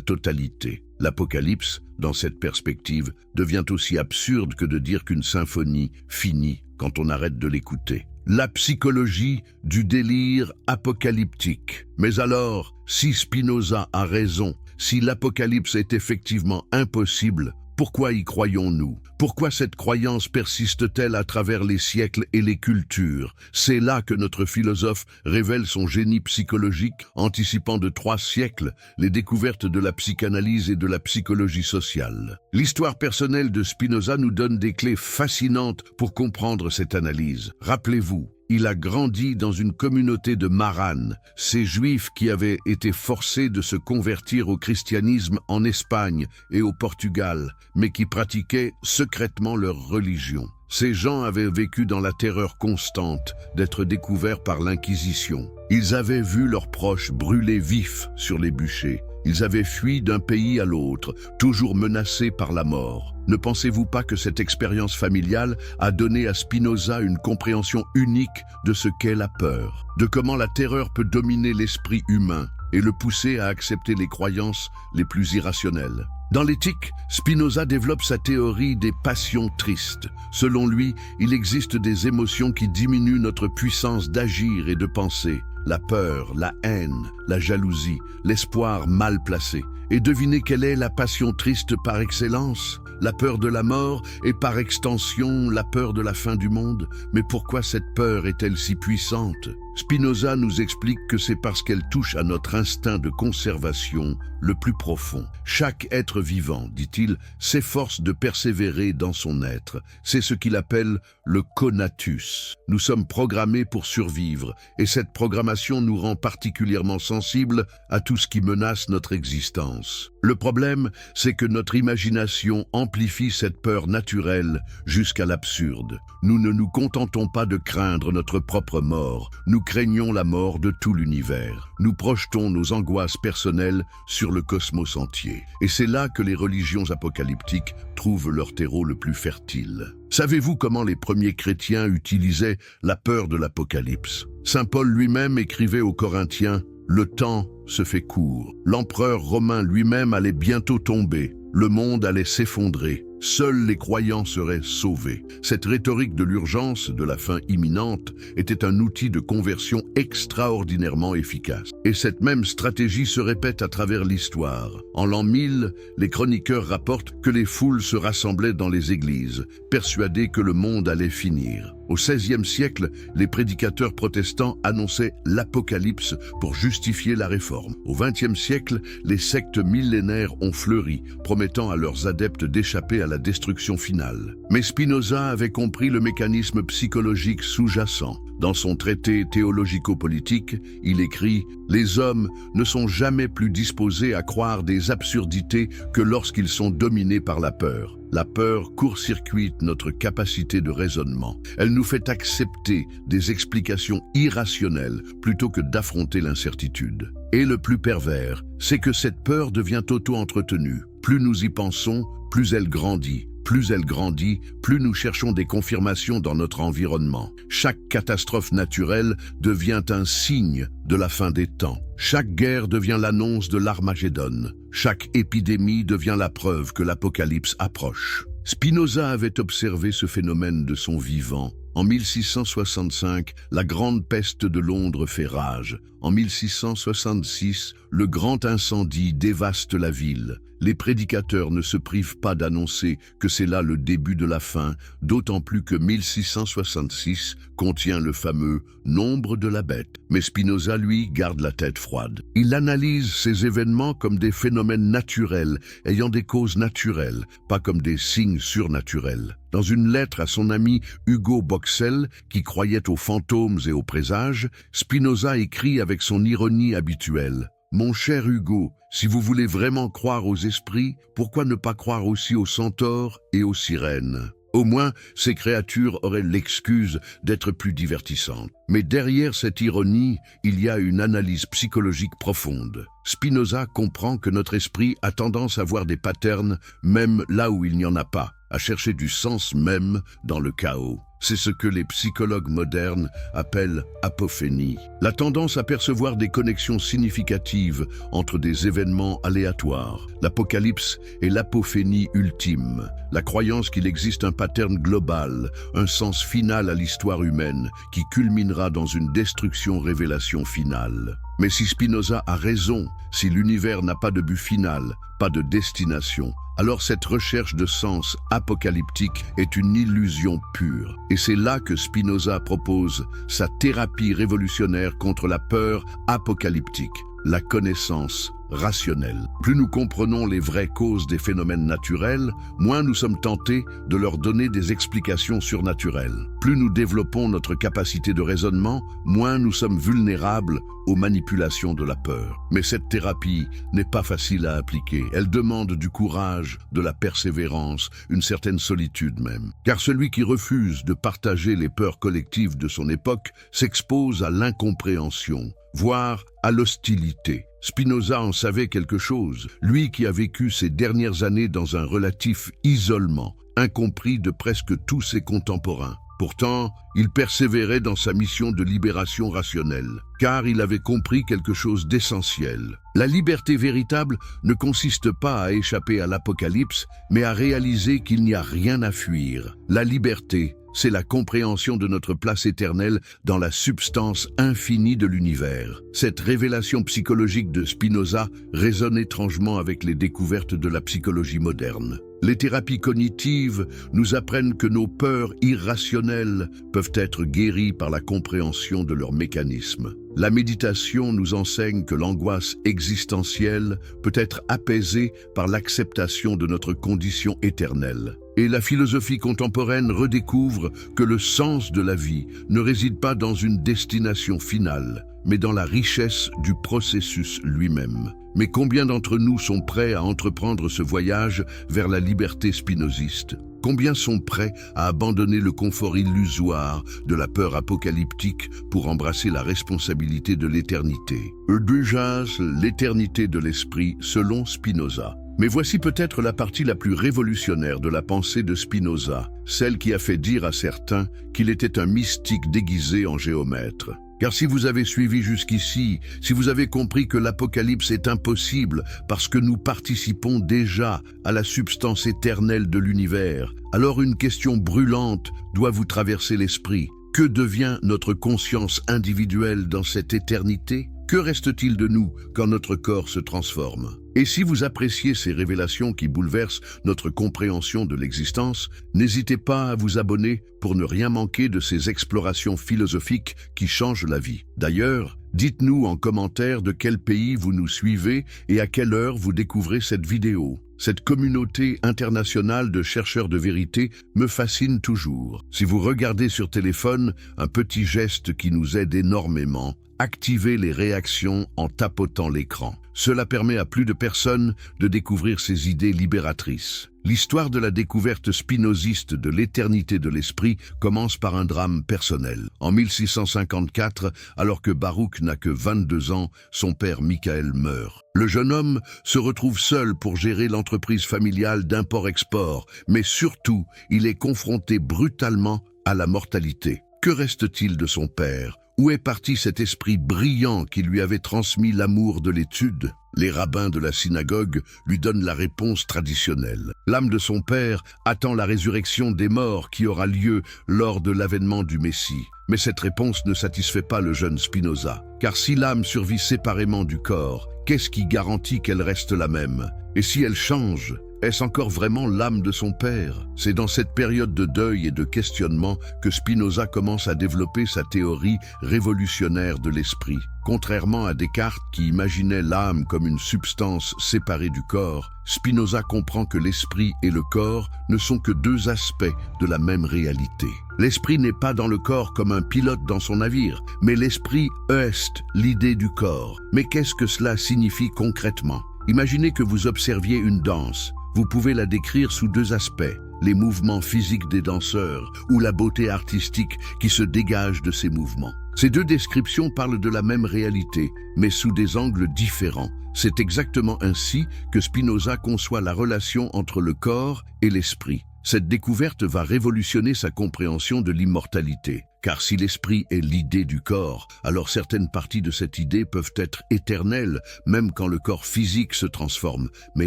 Speaker 1: totalité. L'Apocalypse, dans cette perspective, devient aussi absurde que de dire qu'une symphonie finit quand on arrête de l'écouter. La psychologie du délire apocalyptique. Mais alors, si Spinoza a raison, si l'apocalypse est effectivement impossible, pourquoi y croyons-nous? Pourquoi cette croyance persiste-t-elle à travers les siècles et les cultures? C'est là que notre philosophe révèle son génie psychologique, anticipant de 3 siècles les découvertes de la psychanalyse et de la psychologie sociale. L'histoire personnelle de Spinoza nous donne des clés fascinantes pour comprendre cette analyse. Rappelez-vous, il a grandi dans une communauté de Maranes, ces juifs qui avaient été forcés de se convertir au christianisme en Espagne et au Portugal, mais qui pratiquaient secrètement leur religion. Ces gens avaient vécu dans la terreur constante d'être découverts par l'Inquisition. Ils avaient vu leurs proches brûlés vifs sur les bûchers. Ils avaient fui d'un pays à l'autre, toujours menacés par la mort. Ne pensez-vous pas que cette expérience familiale a donné à Spinoza une compréhension unique de ce qu'est la peur, de comment la terreur peut dominer l'esprit humain et le pousser à accepter les croyances les plus irrationnelles? Dans l'éthique, Spinoza développe sa théorie des passions tristes. Selon lui, il existe des émotions qui diminuent notre puissance d'agir et de penser. La peur, la haine, la jalousie, l'espoir mal placé. Et devinez quelle est la passion triste par excellence? La peur de la mort et par extension la peur de la fin du monde. Mais pourquoi cette peur est-elle si puissante? Spinoza nous explique que c'est parce qu'elle touche à notre instinct de conservation le plus profond. Chaque être vivant, dit-il, s'efforce de persévérer dans son être. C'est ce qu'il appelle le conatus. Nous sommes programmés pour survivre, et cette programmation nous rend particulièrement sensibles à tout ce qui menace notre existence. Le problème, c'est que notre imagination amplifie cette peur naturelle jusqu'à l'absurde. Nous ne nous contentons pas de craindre notre propre mort, nous craignons la mort de tout l'univers. Nous projetons nos angoisses personnelles sur le cosmos entier. Et c'est là que les religions apocalyptiques trouvent leur terreau le plus fertile. Savez-vous comment les premiers chrétiens utilisaient la peur de l'Apocalypse? Saint Paul lui-même écrivait aux Corinthiens « Le temps se fait court. L'empereur romain lui-même allait bientôt tomber. Le monde allait s'effondrer. Seuls les croyants seraient sauvés. » Cette rhétorique de l'urgence, de la fin imminente, était un outil de conversion extraordinairement efficace. Et cette même stratégie se répète à travers l'histoire. En l'an 1000, les chroniqueurs rapportent que les foules se rassemblaient dans les églises, persuadées que le monde allait finir. Au XVIe siècle, les prédicateurs protestants annonçaient l'apocalypse pour justifier la réforme. Au XXe siècle, les sectes millénaires ont fleuri, promettant à leurs adeptes d'échapper à la destruction finale. Mais Spinoza avait compris le mécanisme psychologique sous-jacent. Dans son traité théologico-politique, il écrit « Les hommes ne sont jamais plus disposés à croire des absurdités que lorsqu'ils sont dominés par la peur. La peur court-circuite notre capacité de raisonnement. Elle nous fait accepter des explications irrationnelles plutôt que d'affronter l'incertitude. Et le plus pervers, c'est que cette peur devient auto-entretenue. Plus nous y pensons, plus elle grandit. Plus elle grandit, plus nous cherchons des confirmations dans notre environnement. Chaque catastrophe naturelle devient un signe de la fin des temps. Chaque guerre devient l'annonce de l'Armagédon. Chaque épidémie devient la preuve que l'apocalypse approche. Spinoza avait observé ce phénomène de son vivant. En 1665, la grande peste de Londres fait rage. En 1666, le grand incendie dévaste la ville. Les prédicateurs ne se privent pas d'annoncer que c'est là le début de la fin, d'autant plus que 1666 contient le fameux « nombre de la bête ». Mais Spinoza, lui, garde la tête froide. Il analyse ces événements comme des phénomènes naturels, ayant des causes naturelles, pas comme des signes surnaturels. Dans une lettre à son ami Hugo Boxel, qui croyait aux fantômes et aux présages, Spinoza écrit avec son ironie habituelle « Mon cher Hugo, si vous voulez vraiment croire aux esprits, pourquoi ne pas croire aussi aux centaures et aux sirènes ? Au moins, ces créatures auraient l'excuse d'être plus divertissantes. Mais derrière cette ironie, il y a une analyse psychologique profonde. Spinoza comprend que notre esprit a tendance à voir des patterns même là où il n'y en a pas, à chercher du sens même dans le chaos. C'est ce que les psychologues modernes appellent apophénie. La tendance à percevoir des connexions significatives entre des événements aléatoires. L'apocalypse est l'apophénie ultime, la croyance qu'il existe un pattern global, un sens final à l'histoire humaine qui culminera dans une destruction-révélation finale. Mais si Spinoza a raison, si l'univers n'a pas de but final, pas de destination, alors cette recherche de sens apocalyptique est une illusion pure. Et c'est là que Spinoza propose sa thérapie révolutionnaire contre la peur apocalyptique, la connaissance rationnelle. Plus nous comprenons les vraies causes des phénomènes naturels, moins nous sommes tentés de leur donner des explications surnaturelles. Plus nous développons notre capacité de raisonnement, moins nous sommes vulnérables aux manipulations de la peur. Mais cette thérapie n'est pas facile à appliquer. Elle demande du courage, de la persévérance, une certaine solitude même. Car celui qui refuse de partager les peurs collectives de son époque s'expose à l'incompréhension, voire à l'hostilité. Spinoza en savait quelque chose, lui qui a vécu ces dernières années dans un relatif isolement, incompris de presque tous ses contemporains. Pourtant, il persévérait dans sa mission de libération rationnelle, car il avait compris quelque chose d'essentiel. La liberté véritable ne consiste pas à échapper à l'apocalypse, mais à réaliser qu'il n'y a rien à fuir. La liberté, c'est la compréhension de notre place éternelle dans la substance infinie de l'univers. Cette révélation psychologique de Spinoza résonne étrangement avec les découvertes de la psychologie moderne. Les thérapies cognitives nous apprennent que nos peurs irrationnelles peuvent être guéries par la compréhension de leurs mécanismes. La méditation nous enseigne que l'angoisse existentielle peut être apaisée par l'acceptation de notre condition éternelle. Et la philosophie contemporaine redécouvre que le sens de la vie ne réside pas dans une destination finale, mais dans la richesse du processus lui-même. Mais combien d'entre nous sont prêts à entreprendre ce voyage vers la liberté spinoziste ? Combien sont prêts à abandonner le confort illusoire de la peur apocalyptique pour embrasser la responsabilité de l'éternité ? Déjà, l'éternité de l'esprit selon Spinoza. Mais voici peut-être la partie la plus révolutionnaire de la pensée de Spinoza, celle qui a fait dire à certains qu'il était un mystique déguisé en géomètre. Car si vous avez suivi jusqu'ici, si vous avez compris que l'Apocalypse est impossible parce que nous participons déjà à la substance éternelle de l'univers, alors une question brûlante doit vous traverser l'esprit. Que devient notre conscience individuelle dans cette éternité ? Que reste-t-il de nous quand notre corps se transforme ? Et si vous appréciez ces révélations qui bouleversent notre compréhension de l'existence, n'hésitez pas à vous abonner pour ne rien manquer de ces explorations philosophiques qui changent la vie. D'ailleurs, dites-nous en commentaire de quel pays vous nous suivez et à quelle heure vous découvrez cette vidéo. Cette communauté internationale de chercheurs de vérité me fascine toujours. Si vous regardez sur téléphone, un petit geste qui nous aide énormément, activez les réactions en tapotant l'écran. Cela permet à plus de personnes de découvrir ces idées libératrices. L'histoire de la découverte spinoziste de l'éternité de l'esprit commence par un drame personnel. En 1654, alors que Baruch n'a que 22 ans, son père Michael meurt. Le jeune homme se retrouve seul pour gérer l'entreprise familiale d'import-export, mais surtout, il est confronté brutalement à la mortalité. Que reste-t-il de son père ? Où est parti cet esprit brillant qui lui avait transmis l'amour de l'étude? Les rabbins de la synagogue lui donnent la réponse traditionnelle. L'âme de son père attend la résurrection des morts qui aura lieu lors de l'avènement du Messie. Mais cette réponse ne satisfait pas le jeune Spinoza. Car si l'âme survit séparément du corps, qu'est-ce qui garantit qu'elle reste la même? Et si elle change, est-ce encore vraiment l'âme de son père? C'est dans cette période de deuil et de questionnement que Spinoza commence à développer sa théorie révolutionnaire de l'esprit. Contrairement à Descartes qui imaginait l'âme comme une substance séparée du corps, Spinoza comprend que l'esprit et le corps ne sont que deux aspects de la même réalité. L'esprit n'est pas dans le corps comme un pilote dans son navire, mais l'esprit est l'idée du corps. Mais qu'est-ce que cela signifie concrètement? Imaginez que vous observiez une danse. Vous pouvez la décrire sous deux aspects, les mouvements physiques des danseurs ou la beauté artistique qui se dégage de ces mouvements. Ces deux descriptions parlent de la même réalité, mais sous des angles différents. C'est exactement ainsi que Spinoza conçoit la relation entre le corps et l'esprit. Cette découverte va révolutionner sa compréhension de l'immortalité. Car si l'esprit est l'idée du corps, alors certaines parties de cette idée peuvent être éternelles, même quand le corps physique se transforme. Mais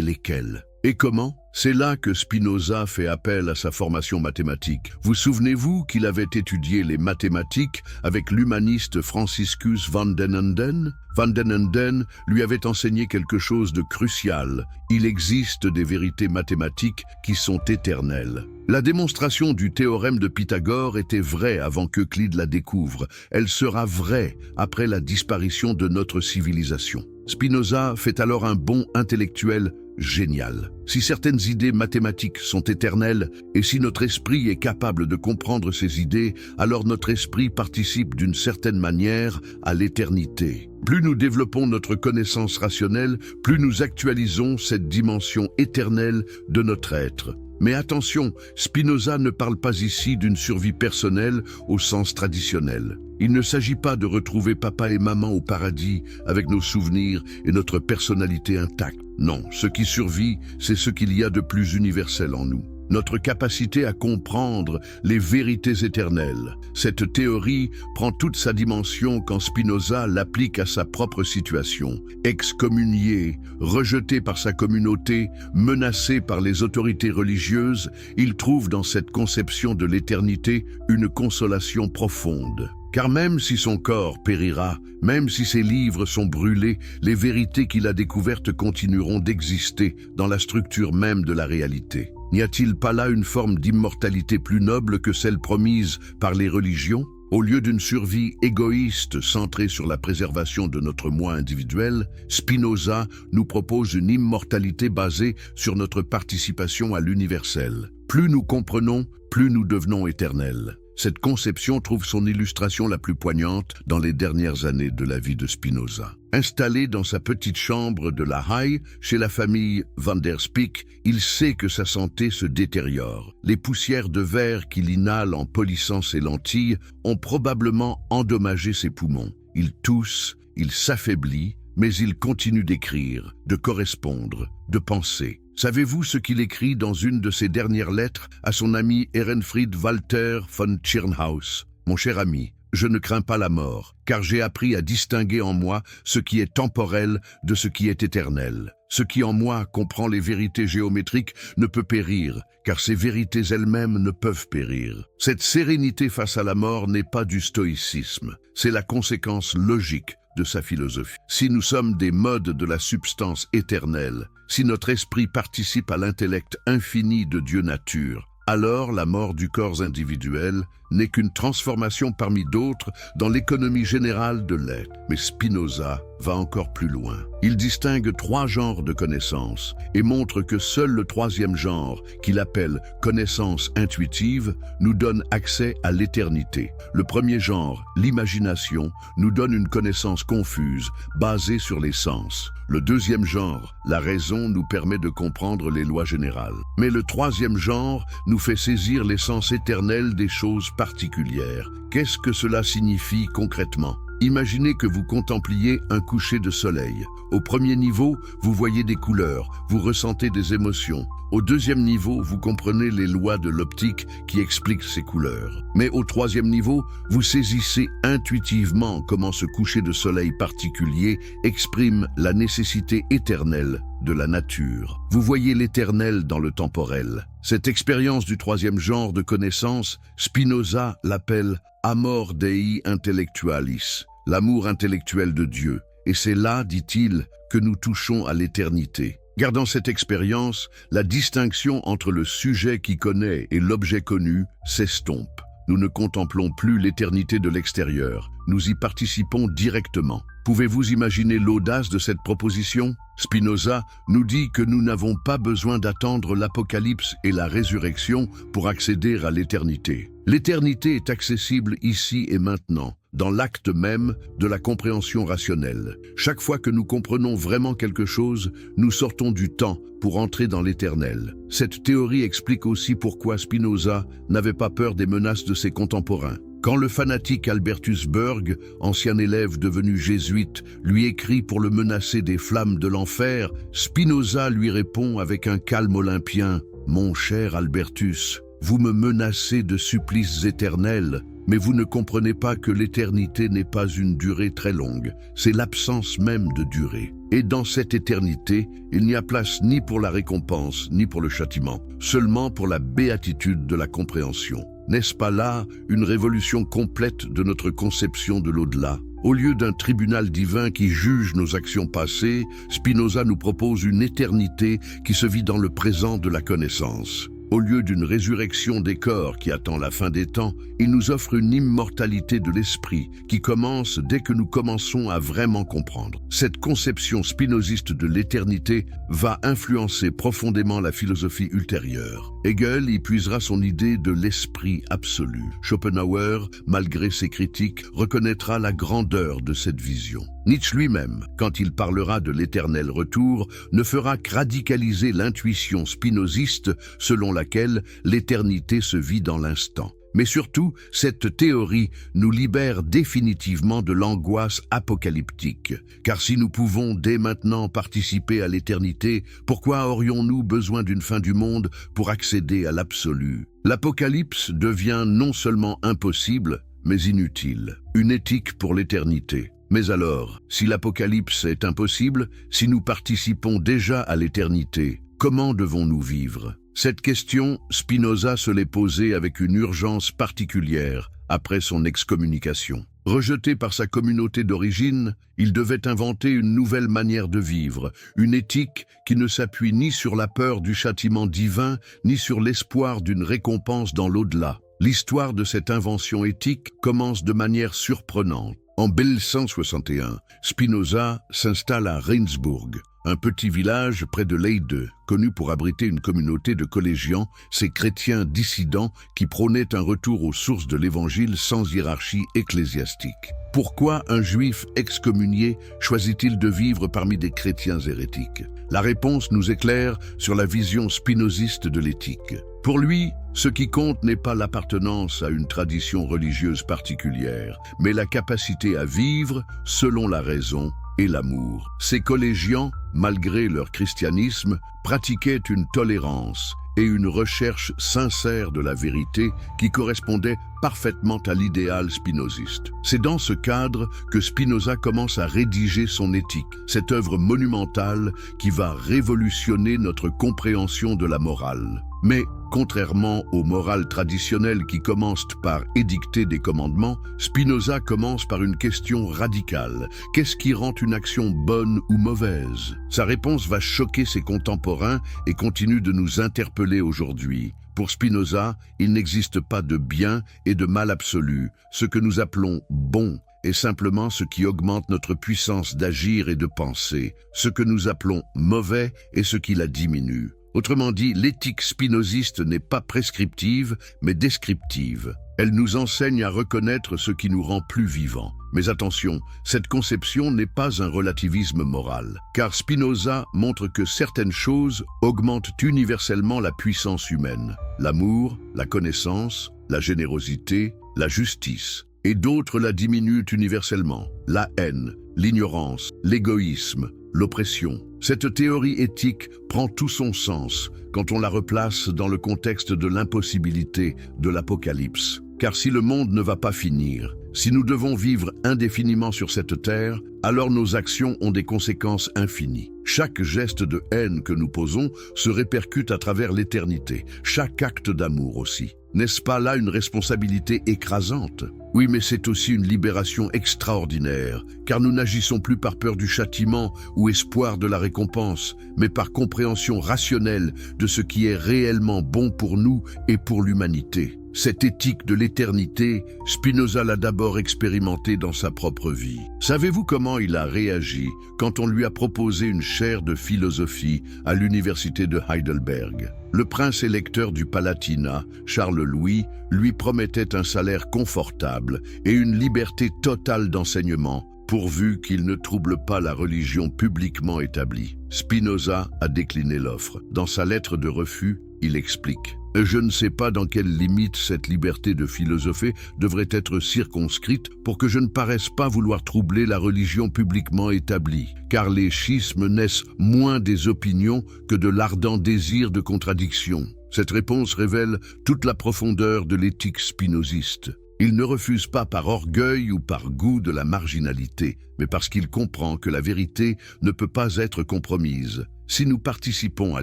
Speaker 1: lesquelles? Et comment? C'est là que Spinoza fait appel à sa formation mathématique. Vous souvenez-vous qu'il avait étudié les mathématiques avec l'humaniste Franciscus van den Enden? Van den Enden lui avait enseigné quelque chose de crucial. Il existe des vérités mathématiques qui sont éternelles. La démonstration du théorème de Pythagore était vraie avant qu'Euclide la découvre. Elle sera vraie après la disparition de notre civilisation. Spinoza fait alors un bond intellectuel génial. Si certaines idées mathématiques sont éternelles, et si notre esprit est capable de comprendre ces idées, alors notre esprit participe d'une certaine manière à l'éternité. Plus nous développons notre connaissance rationnelle, plus nous actualisons cette dimension éternelle de notre être. Mais attention, Spinoza ne parle pas ici d'une survie personnelle au sens traditionnel. Il ne s'agit pas de retrouver papa et maman au paradis avec nos souvenirs et notre personnalité intacte. Non, ce qui survit, c'est ce qu'il y a de plus universel en nous. Notre capacité à comprendre les vérités éternelles. Cette théorie prend toute sa dimension quand Spinoza l'applique à sa propre situation. Excommunié, rejeté par sa communauté, menacé par les autorités religieuses, il trouve dans cette conception de l'éternité une consolation profonde. Car même si son corps périra, même si ses livres sont brûlés, les vérités qu'il a découvertes continueront d'exister dans la structure même de la réalité. N'y a-t-il pas là une forme d'immortalité plus noble que celle promise par les religions? Au lieu d'une survie égoïste centrée sur la préservation de notre moi individuel, Spinoza nous propose une immortalité basée sur notre participation à l'universel. Plus nous comprenons, plus nous devenons éternels. Cette conception trouve son illustration la plus poignante dans les dernières années de la vie de Spinoza. Installé dans sa petite chambre de La Haye, chez la famille Van der Spyk, il sait que sa santé se détériore. Les poussières de verre qu'il inhale en polissant ses lentilles ont probablement endommagé ses poumons. Il tousse, il s'affaiblit, mais il continue d'écrire, de correspondre, de penser. Savez-vous ce qu'il écrit dans une de ses dernières lettres à son ami Ehrenfried Walter von Tschirnhaus? Mon cher ami, je ne crains pas la mort, car j'ai appris à distinguer en moi ce qui est temporel de ce qui est éternel. Ce qui en moi comprend les vérités géométriques ne peut périr, car ces vérités elles-mêmes ne peuvent périr. Cette sérénité face à la mort n'est pas du stoïcisme, c'est la conséquence logique de sa philosophie. Si nous sommes des modes de la substance éternelle, si notre esprit participe à l'intellect infini de Dieu nature, alors la mort du corps individuel n'est qu'une transformation parmi d'autres dans l'économie générale de l'être. Mais Spinoza va encore plus loin. Il distingue 3 genres de connaissances et montre que seul le 3e genre, qu'il appelle connaissance intuitive, nous donne accès à l'éternité. Le premier genre, l'imagination, nous donne une connaissance confuse, basée sur les sens. Le 2e genre, la raison, nous permet de comprendre les lois générales. Mais le 3e genre nous fait saisir l'essence éternelle des choses particulières. Qu'est-ce que cela signifie concrètement ? Imaginez que vous contempliez un coucher de soleil. Au premier niveau, vous voyez des couleurs, vous ressentez des émotions. Au 2e niveau, vous comprenez les lois de l'optique qui expliquent ces couleurs. Mais au 3e niveau, vous saisissez intuitivement comment ce coucher de soleil particulier exprime la nécessité éternelle de la nature. Vous voyez l'éternel dans le temporel. Cette expérience du 3e genre de connaissance, Spinoza l'appelle amor Dei intellectualis, l'amour intellectuel de Dieu. Et c'est là, dit-il, que nous touchons à l'éternité. Gardant cette expérience, la distinction entre le sujet qui connaît et l'objet connu s'estompe. Nous ne contemplons plus l'éternité de l'extérieur, nous y participons directement. Pouvez-vous imaginer l'audace de cette proposition ? Spinoza nous dit que nous n'avons pas besoin d'attendre l'Apocalypse et la résurrection pour accéder à l'éternité. L'éternité est accessible ici et maintenant, dans l'acte même de la compréhension rationnelle. Chaque fois que nous comprenons vraiment quelque chose, nous sortons du temps pour entrer dans l'éternel. Cette théorie explique aussi pourquoi Spinoza n'avait pas peur des menaces de ses contemporains. Quand le fanatique Albertus Berg, ancien élève devenu jésuite, lui écrit pour le menacer des flammes de l'enfer, Spinoza lui répond avec un calme olympien « Mon cher Albertus, vous me menacez de supplices éternels, mais vous ne comprenez pas que l'éternité n'est pas une durée très longue, c'est l'absence même de durée. Et dans cette éternité, il n'y a place ni pour la récompense, ni pour le châtiment, seulement pour la béatitude de la compréhension. N'est-ce pas là une révolution complète de notre conception de l'au-delà ? Au lieu d'un tribunal divin qui juge nos actions passées, Spinoza nous propose une éternité qui se vit dans le présent de la connaissance. Au lieu d'une résurrection des corps qui attend la fin des temps, il nous offre une immortalité de l'esprit qui commence dès que nous commençons à vraiment comprendre. Cette conception spinoziste de l'éternité va influencer profondément la philosophie ultérieure. Hegel y puisera son idée de l'esprit absolu. Schopenhauer, malgré ses critiques, reconnaîtra la grandeur de cette vision. Nietzsche lui-même, quand il parlera de l'éternel retour, ne fera que radicaliser l'intuition spinoziste selon laquelle l'éternité se vit dans l'instant. Mais surtout, cette théorie nous libère définitivement de l'angoisse apocalyptique. Car si nous pouvons dès maintenant participer à l'éternité, pourquoi aurions-nous besoin d'une fin du monde pour accéder à l'absolu ? L'apocalypse devient non seulement impossible, mais inutile. Une éthique pour l'éternité. Mais alors, si l'apocalypse est impossible, si nous participons déjà à l'éternité, comment devons-nous vivre ? Cette question, Spinoza se l'est posée avec une urgence particulière après son excommunication. Rejeté par sa communauté d'origine, il devait inventer une nouvelle manière de vivre, une éthique qui ne s'appuie ni sur la peur du châtiment divin, ni sur l'espoir d'une récompense dans l'au-delà. L'histoire de cette invention éthique commence de manière surprenante. En 1161, Spinoza s'installe à Rindsburg, un petit village près de Leyde, connu pour abriter une communauté de collégiens, ces chrétiens dissidents qui prônaient un retour aux sources de l'Évangile sans hiérarchie ecclésiastique. Pourquoi un juif excommunié choisit-il de vivre parmi des chrétiens hérétiques ? La réponse nous éclaire sur la vision spinoziste de l'éthique. Pour lui, ce qui compte n'est pas l'appartenance à une tradition religieuse particulière, mais la capacité à vivre selon la raison et l'amour. Ces collégiens, malgré leur christianisme, pratiquaient une tolérance et une recherche sincère de la vérité qui correspondait parfaitement à l'idéal spinoziste. C'est dans ce cadre que Spinoza commence à rédiger son éthique, cette œuvre monumentale qui va révolutionner notre compréhension de la morale. Mais, contrairement aux morales traditionnelles qui commencent par édicter des commandements, Spinoza commence par une question radicale. Qu'est-ce qui rend une action bonne ou mauvaise? Sa réponse va choquer ses contemporains et continue de nous interpeller aujourd'hui. Pour Spinoza, il n'existe pas de bien et de mal absolu. Ce que nous appelons bon est simplement ce qui augmente notre puissance d'agir et de penser. Ce que nous appelons mauvais est ce qui la diminue. Autrement dit, l'éthique spinoziste n'est pas prescriptive, mais descriptive. Elle nous enseigne à reconnaître ce qui nous rend plus vivants. Mais attention, cette conception n'est pas un relativisme moral, car Spinoza montre que certaines choses augmentent universellement la puissance humaine. L'amour, la connaissance, la générosité, la justice. Et d'autres la diminuent universellement. La haine, l'ignorance, l'égoïsme, l'oppression. Cette théorie éthique prend tout son sens quand on la replace dans le contexte de l'impossibilité de l'Apocalypse. Car si le monde ne va pas finir, si nous devons vivre indéfiniment sur cette terre, alors nos actions ont des conséquences infinies. Chaque geste de haine que nous posons se répercute à travers l'éternité, chaque acte d'amour aussi. N'est-ce pas là une responsabilité écrasante? Oui, mais c'est aussi une libération extraordinaire, car nous n'agissons plus par peur du châtiment ou espoir de la récompense, mais par compréhension rationnelle de ce qui est réellement bon pour nous et pour l'humanité. Cette éthique de l'éternité, Spinoza l'a d'abord expérimentée dans sa propre vie. Savez-vous comment il a réagi quand on lui a proposé une chaire de philosophie à l'université de Heidelberg? Le prince électeur du Palatinat, Charles-Louis, lui promettait un salaire confortable et une liberté totale d'enseignement, pourvu qu'il ne trouble pas la religion publiquement établie. Spinoza a décliné l'offre. Dans sa lettre de refus, il explique « Je ne sais pas dans quelle limite cette liberté de philosopher devrait être circonscrite pour que je ne paraisse pas vouloir troubler la religion publiquement établie, car les schismes naissent moins des opinions que de l'ardent désir de contradiction. » Cette réponse révèle toute la profondeur de l'éthique spinoziste. Il ne refuse pas par orgueil ou par goût de la marginalité, mais parce qu'il comprend que la vérité ne peut pas être compromise. Si nous participons à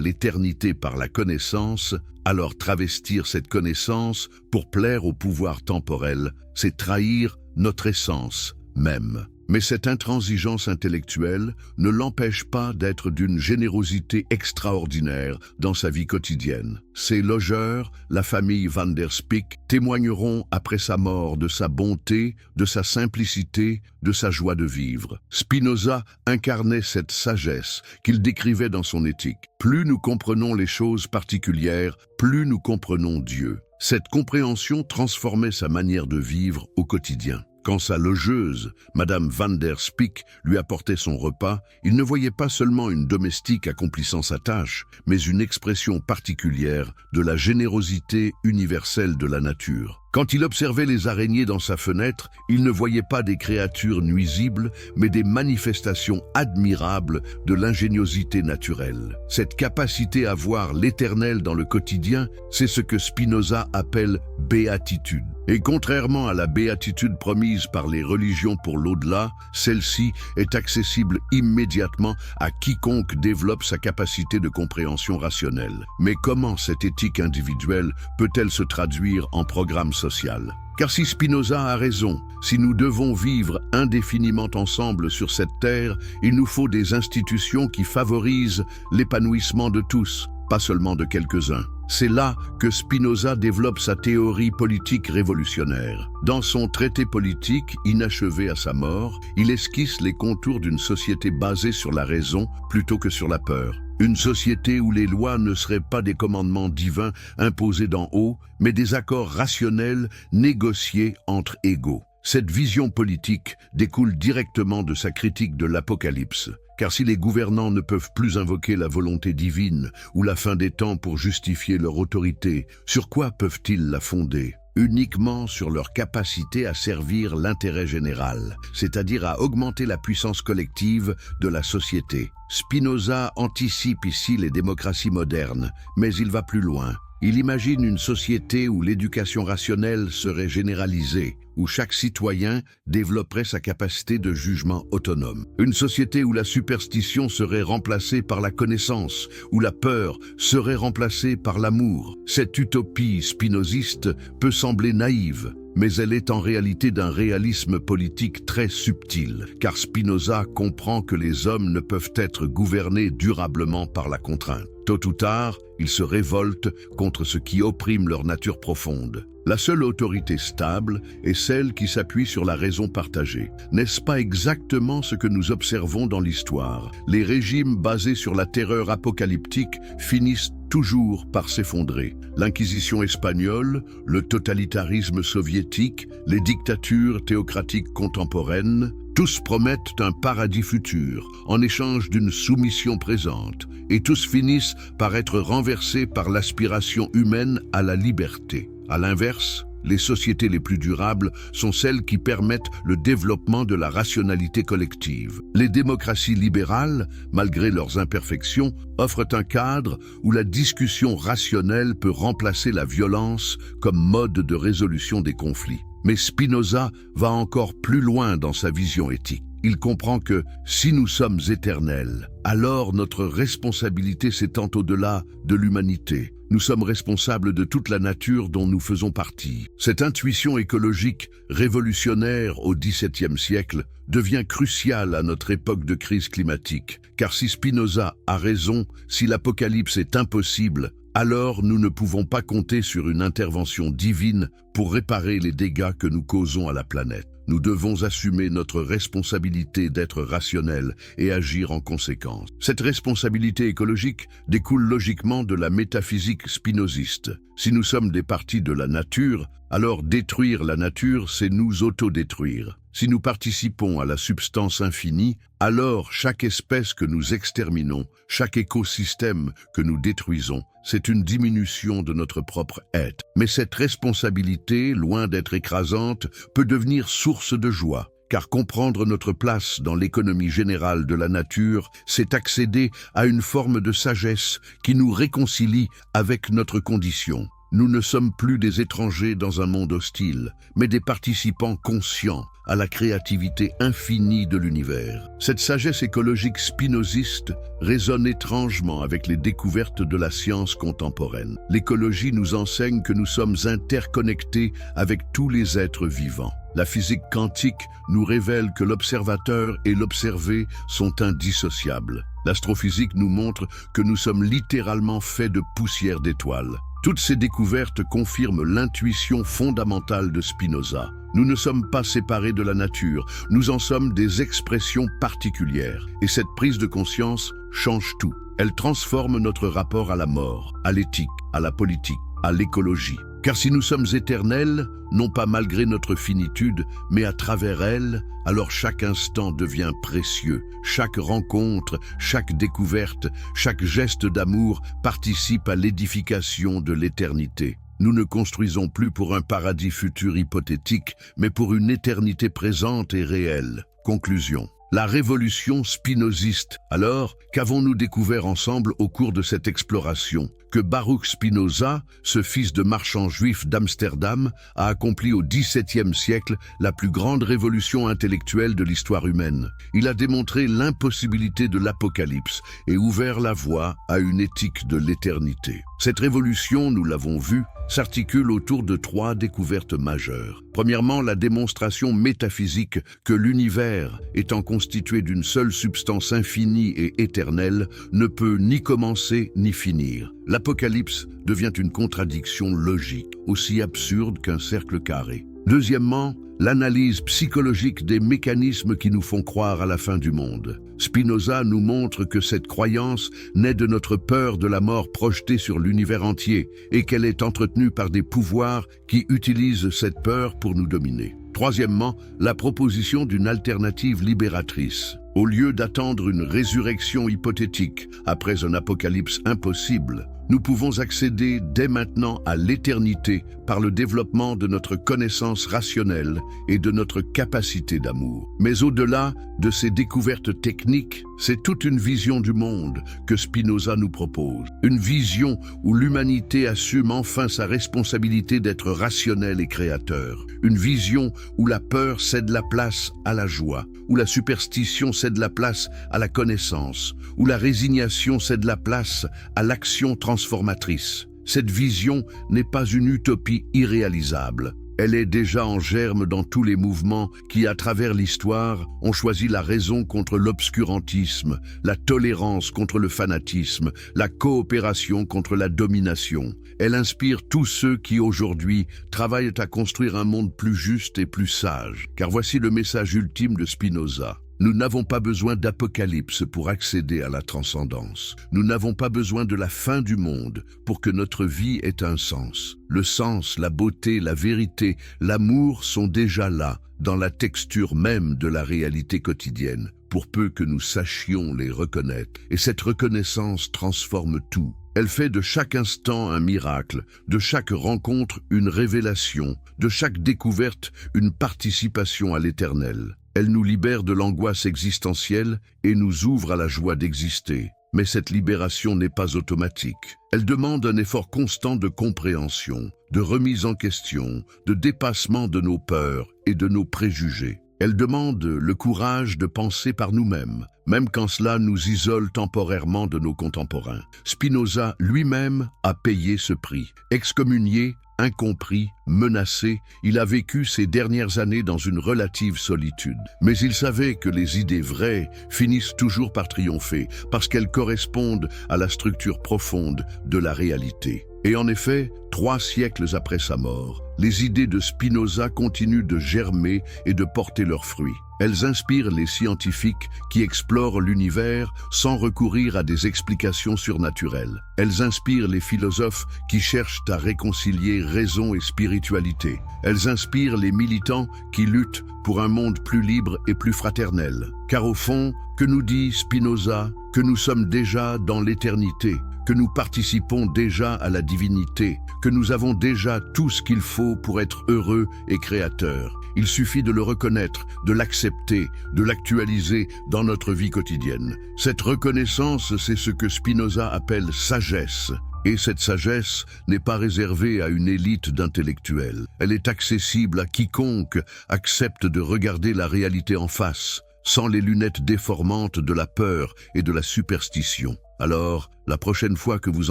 Speaker 1: l'éternité par la connaissance, alors travestir cette connaissance pour plaire au pouvoir temporel, c'est trahir notre essence même. Mais cette intransigeance intellectuelle ne l'empêche pas d'être d'une générosité extraordinaire dans sa vie quotidienne. Ses logeurs, la famille Van der Spyck, témoigneront après sa mort de sa bonté, de sa simplicité, de sa joie de vivre. Spinoza incarnait cette sagesse qu'il décrivait dans son éthique. Plus nous comprenons les choses particulières, plus nous comprenons Dieu. Cette compréhension transformait sa manière de vivre au quotidien. Quand sa logeuse, Madame Van der Spyck, lui apportait son repas, il ne voyait pas seulement une domestique accomplissant sa tâche, mais une expression particulière de la générosité universelle de la nature. Quand il observait les araignées dans sa fenêtre, il ne voyait pas des créatures nuisibles, mais des manifestations admirables de l'ingéniosité naturelle. Cette capacité à voir l'éternel dans le quotidien, c'est ce que Spinoza appelle béatitude. Et contrairement à la béatitude promise par les religions pour l'au-delà, celle-ci est accessible immédiatement à quiconque développe sa capacité de compréhension rationnelle. Mais comment cette éthique individuelle peut-elle se traduire en programme social? Car si Spinoza a raison, si nous devons vivre indéfiniment ensemble sur cette terre, il nous faut des institutions qui favorisent l'épanouissement de tous, pas seulement de quelques-uns. C'est là que Spinoza développe sa théorie politique révolutionnaire. Dans son traité politique, inachevé à sa mort, il esquisse les contours d'une société basée sur la raison plutôt que sur la peur. Une société où les lois ne seraient pas des commandements divins imposés d'en haut, mais des accords rationnels négociés entre égaux. Cette vision politique découle directement de sa critique de l'Apocalypse. Car si les gouvernants ne peuvent plus invoquer la volonté divine ou la fin des temps pour justifier leur autorité, sur quoi peuvent-ils la fonder? Uniquement sur leur capacité à servir l'intérêt général, c'est-à-dire à augmenter la puissance collective de la société. Spinoza anticipe ici les démocraties modernes, mais il va plus loin. Il imagine une société où l'éducation rationnelle serait généralisée, où chaque citoyen développerait sa capacité de jugement autonome. Une société où la superstition serait remplacée par la connaissance, où la peur serait remplacée par l'amour. Cette utopie spinoziste peut sembler naïve, mais elle est en réalité d'un réalisme politique très subtil, car Spinoza comprend que les hommes ne peuvent être gouvernés durablement par la contrainte. Tôt ou tard, ils se révoltent contre ce qui opprime leur nature profonde. La seule autorité stable est celle qui s'appuie sur la raison partagée. N'est-ce pas exactement ce que nous observons dans l'histoire? Les régimes basés sur la terreur apocalyptique finissent toujours par s'effondrer. L'Inquisition espagnole, le totalitarisme soviétique, les dictatures théocratiques contemporaines, tous promettent un paradis futur en échange d'une soumission présente, et tous finissent par être renversés par l'aspiration humaine à la liberté. À l'inverse, les sociétés les plus durables sont celles qui permettent le développement de la rationalité collective. Les démocraties libérales, malgré leurs imperfections, offrent un cadre où la discussion rationnelle peut remplacer la violence comme mode de résolution des conflits. Mais Spinoza va encore plus loin dans sa vision éthique. Il comprend que si nous sommes éternels, alors notre responsabilité s'étend au-delà de l'humanité. Nous sommes responsables de toute la nature dont nous faisons partie. Cette intuition écologique révolutionnaire au XVIIe siècle devient cruciale à notre époque de crise climatique. Car si Spinoza a raison, si l'apocalypse est impossible, alors nous ne pouvons pas compter sur une intervention divine pour réparer les dégâts que nous causons à la planète. Nous devons assumer notre responsabilité d'être rationnels et agir en conséquence. Cette responsabilité écologique découle logiquement de la métaphysique spinoziste. Si nous sommes des parties de la nature, alors détruire la nature, c'est nous autodétruire. Si nous participons à la substance infinie, alors chaque espèce que nous exterminons, chaque écosystème que nous détruisons, c'est une diminution de notre propre être. Mais cette responsabilité, loin d'être écrasante, peut devenir source de joie. Car comprendre notre place dans l'économie générale de la nature, c'est accéder à une forme de sagesse qui nous réconcilie avec notre condition. Nous ne sommes plus des étrangers dans un monde hostile, mais des participants conscients à la créativité infinie de l'univers. Cette sagesse écologique spinoziste résonne étrangement avec les découvertes de la science contemporaine. L'écologie nous enseigne que nous sommes interconnectés avec tous les êtres vivants. La physique quantique nous révèle que l'observateur et l'observé sont indissociables. L'astrophysique nous montre que nous sommes littéralement faits de poussière d'étoiles. Toutes ces découvertes confirment l'intuition fondamentale de Spinoza. Nous ne sommes pas séparés de la nature, nous en sommes des expressions particulières. Et cette prise de conscience change tout. Elle transforme notre rapport à la mort, à l'éthique, à la politique, à l'écologie. Car si nous sommes éternels, non pas malgré notre finitude, mais à travers elle, alors chaque instant devient précieux. Chaque rencontre, chaque découverte, chaque geste d'amour participe à l'édification de l'éternité. Nous ne construisons plus pour un paradis futur hypothétique, mais pour une éternité présente et réelle. Conclusion. La révolution spinoziste. Alors, qu'avons-nous découvert ensemble au cours de cette exploration? Que Baruch Spinoza, ce fils de marchand juif d'Amsterdam, a accompli au XVIIe siècle la plus grande révolution intellectuelle de l'histoire humaine. Il a démontré l'impossibilité de l'apocalypse et ouvert la voie à une éthique de l'éternité. Cette révolution, nous l'avons vu, s'articule autour de 3 découvertes majeures. Premièrement, la démonstration métaphysique que l'univers, étant constitué d'une seule substance infinie et éternelle, ne peut ni commencer ni finir. L'Apocalypse devient une contradiction logique, aussi absurde qu'un cercle carré. Deuxièmement, l'analyse psychologique des mécanismes qui nous font croire à la fin du monde. Spinoza nous montre que cette croyance naît de notre peur de la mort projetée sur l'univers entier et qu'elle est entretenue par des pouvoirs qui utilisent cette peur pour nous dominer. Troisièmement, la proposition d'une alternative libératrice. Au lieu d'attendre une résurrection hypothétique après un apocalypse impossible, nous pouvons accéder dès maintenant à l'éternité par le développement de notre connaissance rationnelle et de notre capacité d'amour. Mais au-delà de ces découvertes techniques, C'est toute une vision du monde que Spinoza nous propose. Une vision où l'humanité assume enfin sa responsabilité d'être rationnel et créateur. Une vision où la peur cède la place à la joie, où la superstition cède la place à la connaissance, où la résignation cède la place à l'action transformatrice. Cette vision n'est pas une utopie irréalisable. Elle est déjà en germe dans tous les mouvements qui, à travers l'histoire, ont choisi la raison contre l'obscurantisme, la tolérance contre le fanatisme, la coopération contre la domination. Elle inspire tous ceux qui, aujourd'hui, travaillent à construire un monde plus juste et plus sage. Car voici le message ultime de Spinoza. Nous n'avons pas besoin d'apocalypse pour accéder à la transcendance. Nous n'avons pas besoin de la fin du monde pour que notre vie ait un sens. Le sens, la beauté, la vérité, l'amour sont déjà là, dans la texture même de la réalité quotidienne, pour peu que nous sachions les reconnaître. Et cette reconnaissance transforme tout. Elle fait de chaque instant un miracle, de chaque rencontre une révélation, de chaque découverte une participation à l'éternel. Elle nous libère de l'angoisse existentielle et nous ouvre à la joie d'exister. Mais cette libération n'est pas automatique. Elle demande un effort constant de compréhension, de remise en question, de dépassement de nos peurs et de nos préjugés. Elle demande le courage de penser par nous-mêmes, même quand cela nous isole temporairement de nos contemporains. Spinoza lui-même a payé ce prix. Excommunié, incompris, menacé, il a vécu ces dernières années dans une relative solitude. Mais il savait que les idées vraies finissent toujours par triompher, parce qu'elles correspondent à la structure profonde de la réalité. Et en effet, 3 siècles après sa mort, les idées de Spinoza continuent de germer et de porter leurs fruits. Elles inspirent les scientifiques qui explorent l'univers sans recourir à des explications surnaturelles. Elles inspirent les philosophes qui cherchent à réconcilier raison et spiritualité. Elles inspirent les militants qui luttent pour un monde plus libre et plus fraternel. Car au fond, que nous dit Spinoza? Que nous sommes déjà dans l'éternité, que nous participons déjà à la divinité, que nous avons déjà tout ce qu'il faut pour être heureux et créateurs. Il suffit de le reconnaître, de l'accepter, de l'actualiser dans notre vie quotidienne. Cette reconnaissance, c'est ce que Spinoza appelle sagesse. Et cette sagesse n'est pas réservée à une élite d'intellectuels. Elle est accessible à quiconque accepte de regarder la réalité en face, sans les lunettes déformantes de la peur et de la superstition. Alors, la prochaine fois que vous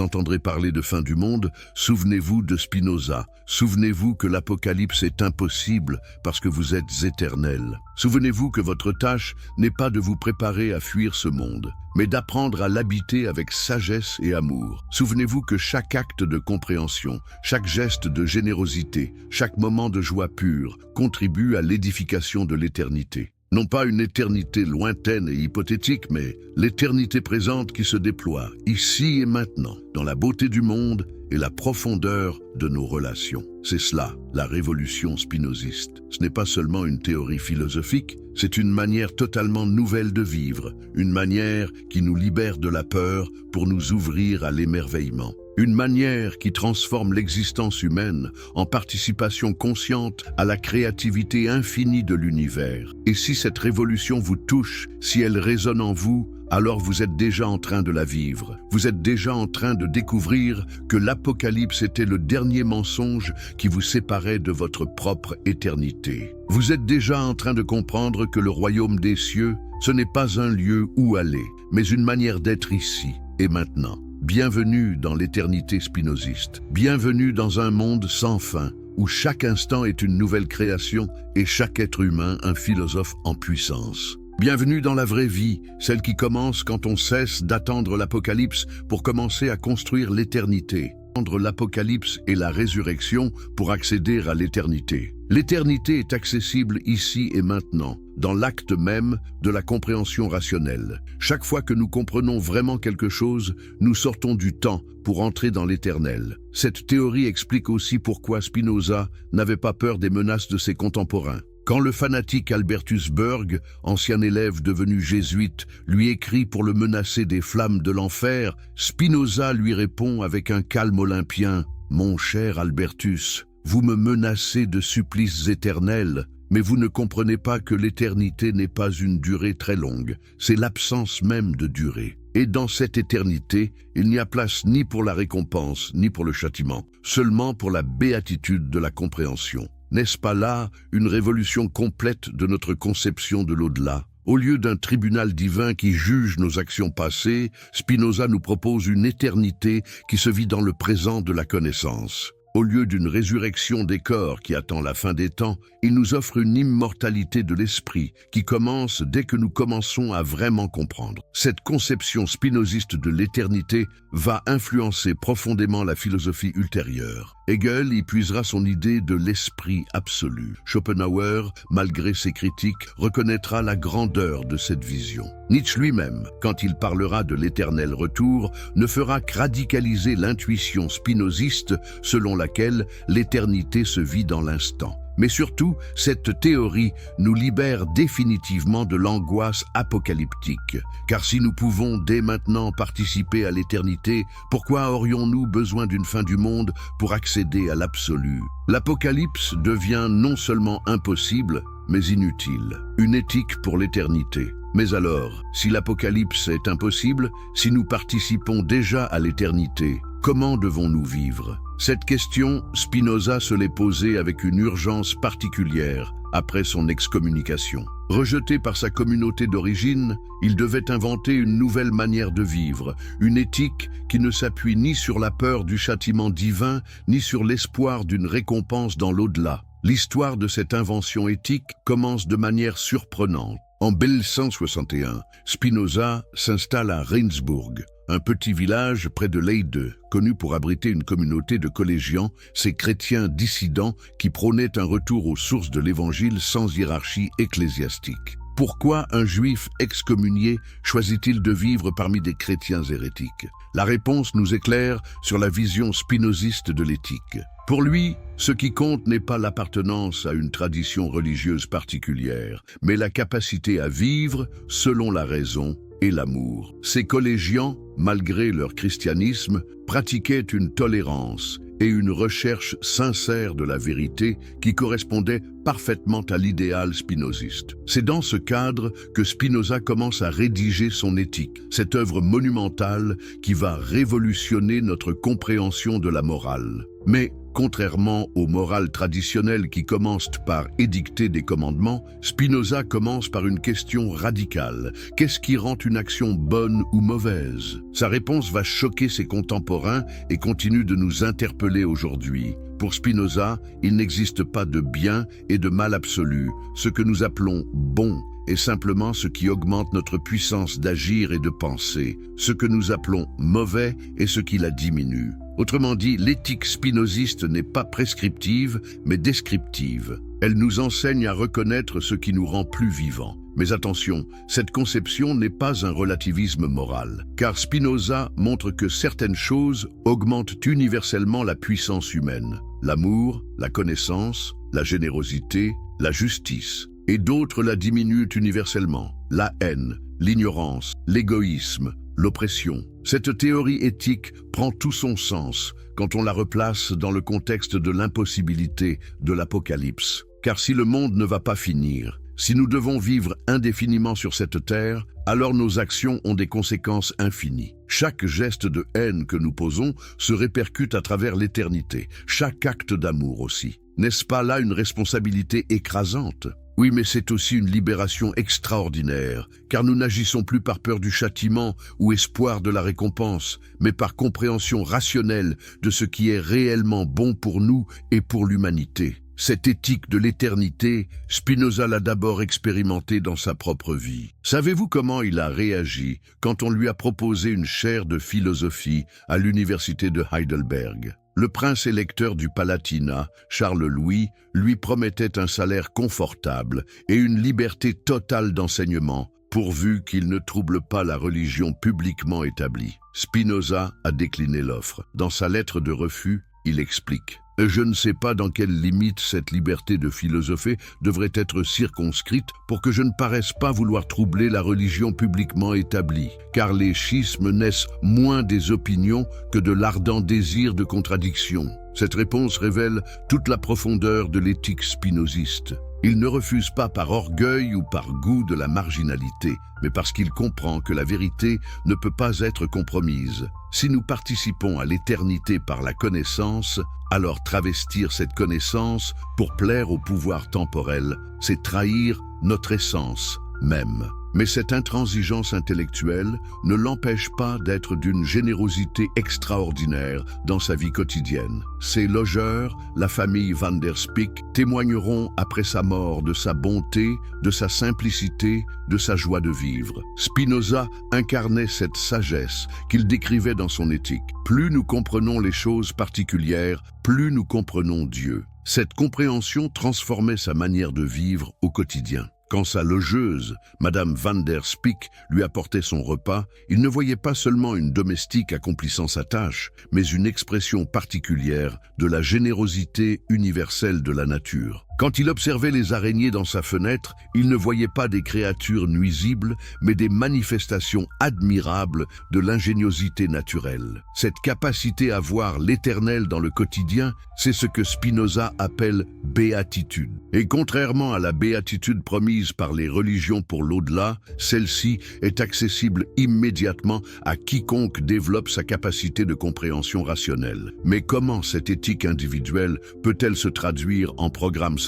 Speaker 1: entendrez parler de fin du monde, souvenez-vous de Spinoza. Souvenez-vous que l'apocalypse est impossible parce que vous êtes éternel. Souvenez-vous que votre tâche n'est pas de vous préparer à fuir ce monde, mais d'apprendre à l'habiter avec sagesse et amour. Souvenez-vous que chaque acte de compréhension, chaque geste de générosité, chaque moment de joie pure contribue à l'édification de l'éternité. Non pas une éternité lointaine et hypothétique, mais l'éternité présente qui se déploie, ici et maintenant, dans la beauté du monde et la profondeur de nos relations. C'est cela, la révolution spinoziste. Ce n'est pas seulement une théorie philosophique, c'est une manière totalement nouvelle de vivre, une manière qui nous libère de la peur pour nous ouvrir à l'émerveillement. Une manière qui transforme l'existence humaine en participation consciente à la créativité infinie de l'univers. Et si cette révolution vous touche, si elle résonne en vous, alors vous êtes déjà en train de la vivre. Vous êtes déjà en train de découvrir que l'Apocalypse était le dernier mensonge qui vous séparait de votre propre éternité. Vous êtes déjà en train de comprendre que le royaume des cieux, ce n'est pas un lieu où aller, mais une manière d'être ici et maintenant. Bienvenue dans l'éternité spinoziste. Bienvenue dans un monde sans fin, où chaque instant est une nouvelle création et chaque être humain un philosophe en puissance. Bienvenue dans la vraie vie, celle qui commence quand on cesse d'attendre l'apocalypse pour commencer à construire l'éternité. Attendre l'apocalypse et la résurrection pour accéder à l'éternité. L'éternité est accessible ici et maintenant, dans l'acte même de la compréhension rationnelle. Chaque fois que nous comprenons vraiment quelque chose, nous sortons du temps pour entrer dans l'éternel. Cette théorie explique aussi pourquoi Spinoza n'avait pas peur des menaces de ses contemporains. Quand le fanatique Albertus Berg, ancien élève devenu jésuite, lui écrit pour le menacer des flammes de l'enfer, Spinoza lui répond avec un calme olympien « Mon cher Albertus, vous me menacez de supplices éternels, Mais vous ne comprenez pas que l'éternité n'est pas une durée très longue, c'est l'absence même de durée. Et dans cette éternité, il n'y a place ni pour la récompense, ni pour le châtiment, seulement pour la béatitude de la compréhension. N'est-ce pas là une révolution complète de notre conception de l'au-delà? Au lieu d'un tribunal divin qui juge nos actions passées, Spinoza nous propose une éternité qui se vit dans le présent de la connaissance. Au lieu d'une résurrection des corps qui attend la fin des temps, il nous offre une immortalité de l'esprit qui commence dès que nous commençons à vraiment comprendre. Cette conception spinoziste de l'éternité va influencer profondément la philosophie ultérieure. Hegel y puisera son idée de l'esprit absolu. Schopenhauer, malgré ses critiques, reconnaîtra la grandeur de cette vision. Nietzsche lui-même, quand il parlera de l'éternel retour, ne fera que radicaliser l'intuition spinoziste selon laquelle l'éternité se vit dans l'instant. Mais surtout, cette théorie nous libère définitivement de l'angoisse apocalyptique. Car si nous pouvons dès maintenant participer à l'éternité, pourquoi aurions-nous besoin d'une fin du monde pour accéder à l'absolu? L'apocalypse devient non seulement impossible, mais inutile. Une éthique pour l'éternité. Mais alors, si l'apocalypse est impossible, si nous participons déjà à l'éternité, comment devons-nous vivre? Cette question, Spinoza se l'est posée avec une urgence particulière après son excommunication. Rejeté par sa communauté d'origine, il devait inventer une nouvelle manière de vivre, une éthique qui ne s'appuie ni sur la peur du châtiment divin, ni sur l'espoir d'une récompense dans l'au-delà. L'histoire de cette invention éthique commence de manière surprenante. En 1161, Spinoza s'installe à Rindsburg, un petit village près de Leyde, connu pour abriter une communauté de collégiens, ces chrétiens dissidents qui prônaient un retour aux sources de l'Évangile sans hiérarchie ecclésiastique. Pourquoi un juif excommunié choisit-il de vivre parmi des chrétiens hérétiques? La réponse nous éclaire sur la vision spinoziste de l'éthique. Pour lui, ce qui compte n'est pas l'appartenance à une tradition religieuse particulière, mais la capacité à vivre selon la raison et l'amour. Ces collégiens, malgré leur christianisme, pratiquaient une tolérance et une recherche sincère de la vérité qui correspondait parfaitement à l'idéal spinoziste. C'est dans ce cadre que Spinoza commence à rédiger son éthique, cette œuvre monumentale qui va révolutionner notre compréhension de la morale. Mais, contrairement aux morales traditionnelles qui commencent par édicter des commandements, Spinoza commence par une question radicale. Qu'est-ce qui rend une action bonne ou mauvaise? Sa réponse va choquer ses contemporains et continue de nous interpeller aujourd'hui. Pour Spinoza, il n'existe pas de bien et de mal absolu. Ce que nous appelons bon est simplement ce qui augmente notre puissance d'agir et de penser. Ce que nous appelons mauvais est ce qui la diminue. Autrement dit, l'éthique spinoziste n'est pas prescriptive, mais descriptive. Elle nous enseigne à reconnaître ce qui nous rend plus vivants. Mais attention, cette conception n'est pas un relativisme moral, car Spinoza montre que certaines choses augmentent universellement la puissance humaine. L'amour, la connaissance, la générosité, la justice. Et d'autres la diminuent universellement. La haine, l'ignorance, l'égoïsme, l'oppression. Cette théorie éthique prend tout son sens quand on la replace dans le contexte de l'impossibilité de l'Apocalypse. Car si le monde ne va pas finir, si nous devons vivre indéfiniment sur cette terre, alors nos actions ont des conséquences infinies. Chaque geste de haine que nous posons se répercute à travers l'éternité, chaque acte d'amour aussi. N'est-ce pas là une responsabilité écrasante ? Oui, mais c'est aussi une libération extraordinaire, car nous n'agissons plus par peur du châtiment ou espoir de la récompense, mais par compréhension rationnelle de ce qui est réellement bon pour nous et pour l'humanité. Cette éthique de l'éternité, Spinoza l'a d'abord expérimentée dans sa propre vie. Savez-vous comment il a réagi quand on lui a proposé une chaire de philosophie à l'université de Heidelberg ? Le prince électeur du Palatinat, Charles-Louis, lui promettait un salaire confortable et une liberté totale d'enseignement, pourvu qu'il ne trouble pas la religion publiquement établie. Spinoza a décliné l'offre. Dans sa lettre de refus, il explique « Je ne sais pas dans quelle limite cette liberté de philosopher devrait être circonscrite pour que je ne paraisse pas vouloir troubler la religion publiquement établie, car les schismes naissent moins des opinions que de l'ardent désir de contradiction. » Cette réponse révèle toute la profondeur de l'éthique spinoziste. Il ne refuse pas par orgueil ou par goût de la marginalité, mais parce qu'il comprend que la vérité ne peut pas être compromise. Si nous participons à l'éternité par la connaissance, alors travestir cette connaissance pour plaire au pouvoir temporel, c'est trahir notre essence même. Mais cette intransigeance intellectuelle ne l'empêche pas d'être d'une générosité extraordinaire dans sa vie quotidienne. Ses logeurs, la famille Van der Spyk, témoigneront après sa mort de sa bonté, de sa simplicité, de sa joie de vivre. Spinoza incarnait cette sagesse qu'il décrivait dans son éthique. Plus nous comprenons les choses particulières, plus nous comprenons Dieu. Cette compréhension transformait sa manière de vivre au quotidien. Quand sa logeuse, Madame Van der Spyk, lui apportait son repas, il ne voyait pas seulement une domestique accomplissant sa tâche, mais une expression particulière de la générosité universelle de la nature. Quand il observait les araignées dans sa fenêtre, il ne voyait pas des créatures nuisibles, mais des manifestations admirables de l'ingéniosité naturelle. Cette capacité à voir l'éternel dans le quotidien, c'est ce que Spinoza appelle béatitude. Et contrairement à la béatitude promise par les religions pour l'au-delà, celle-ci est accessible immédiatement à quiconque développe sa capacité de compréhension rationnelle. Mais comment cette éthique individuelle peut-elle se traduire en programme social?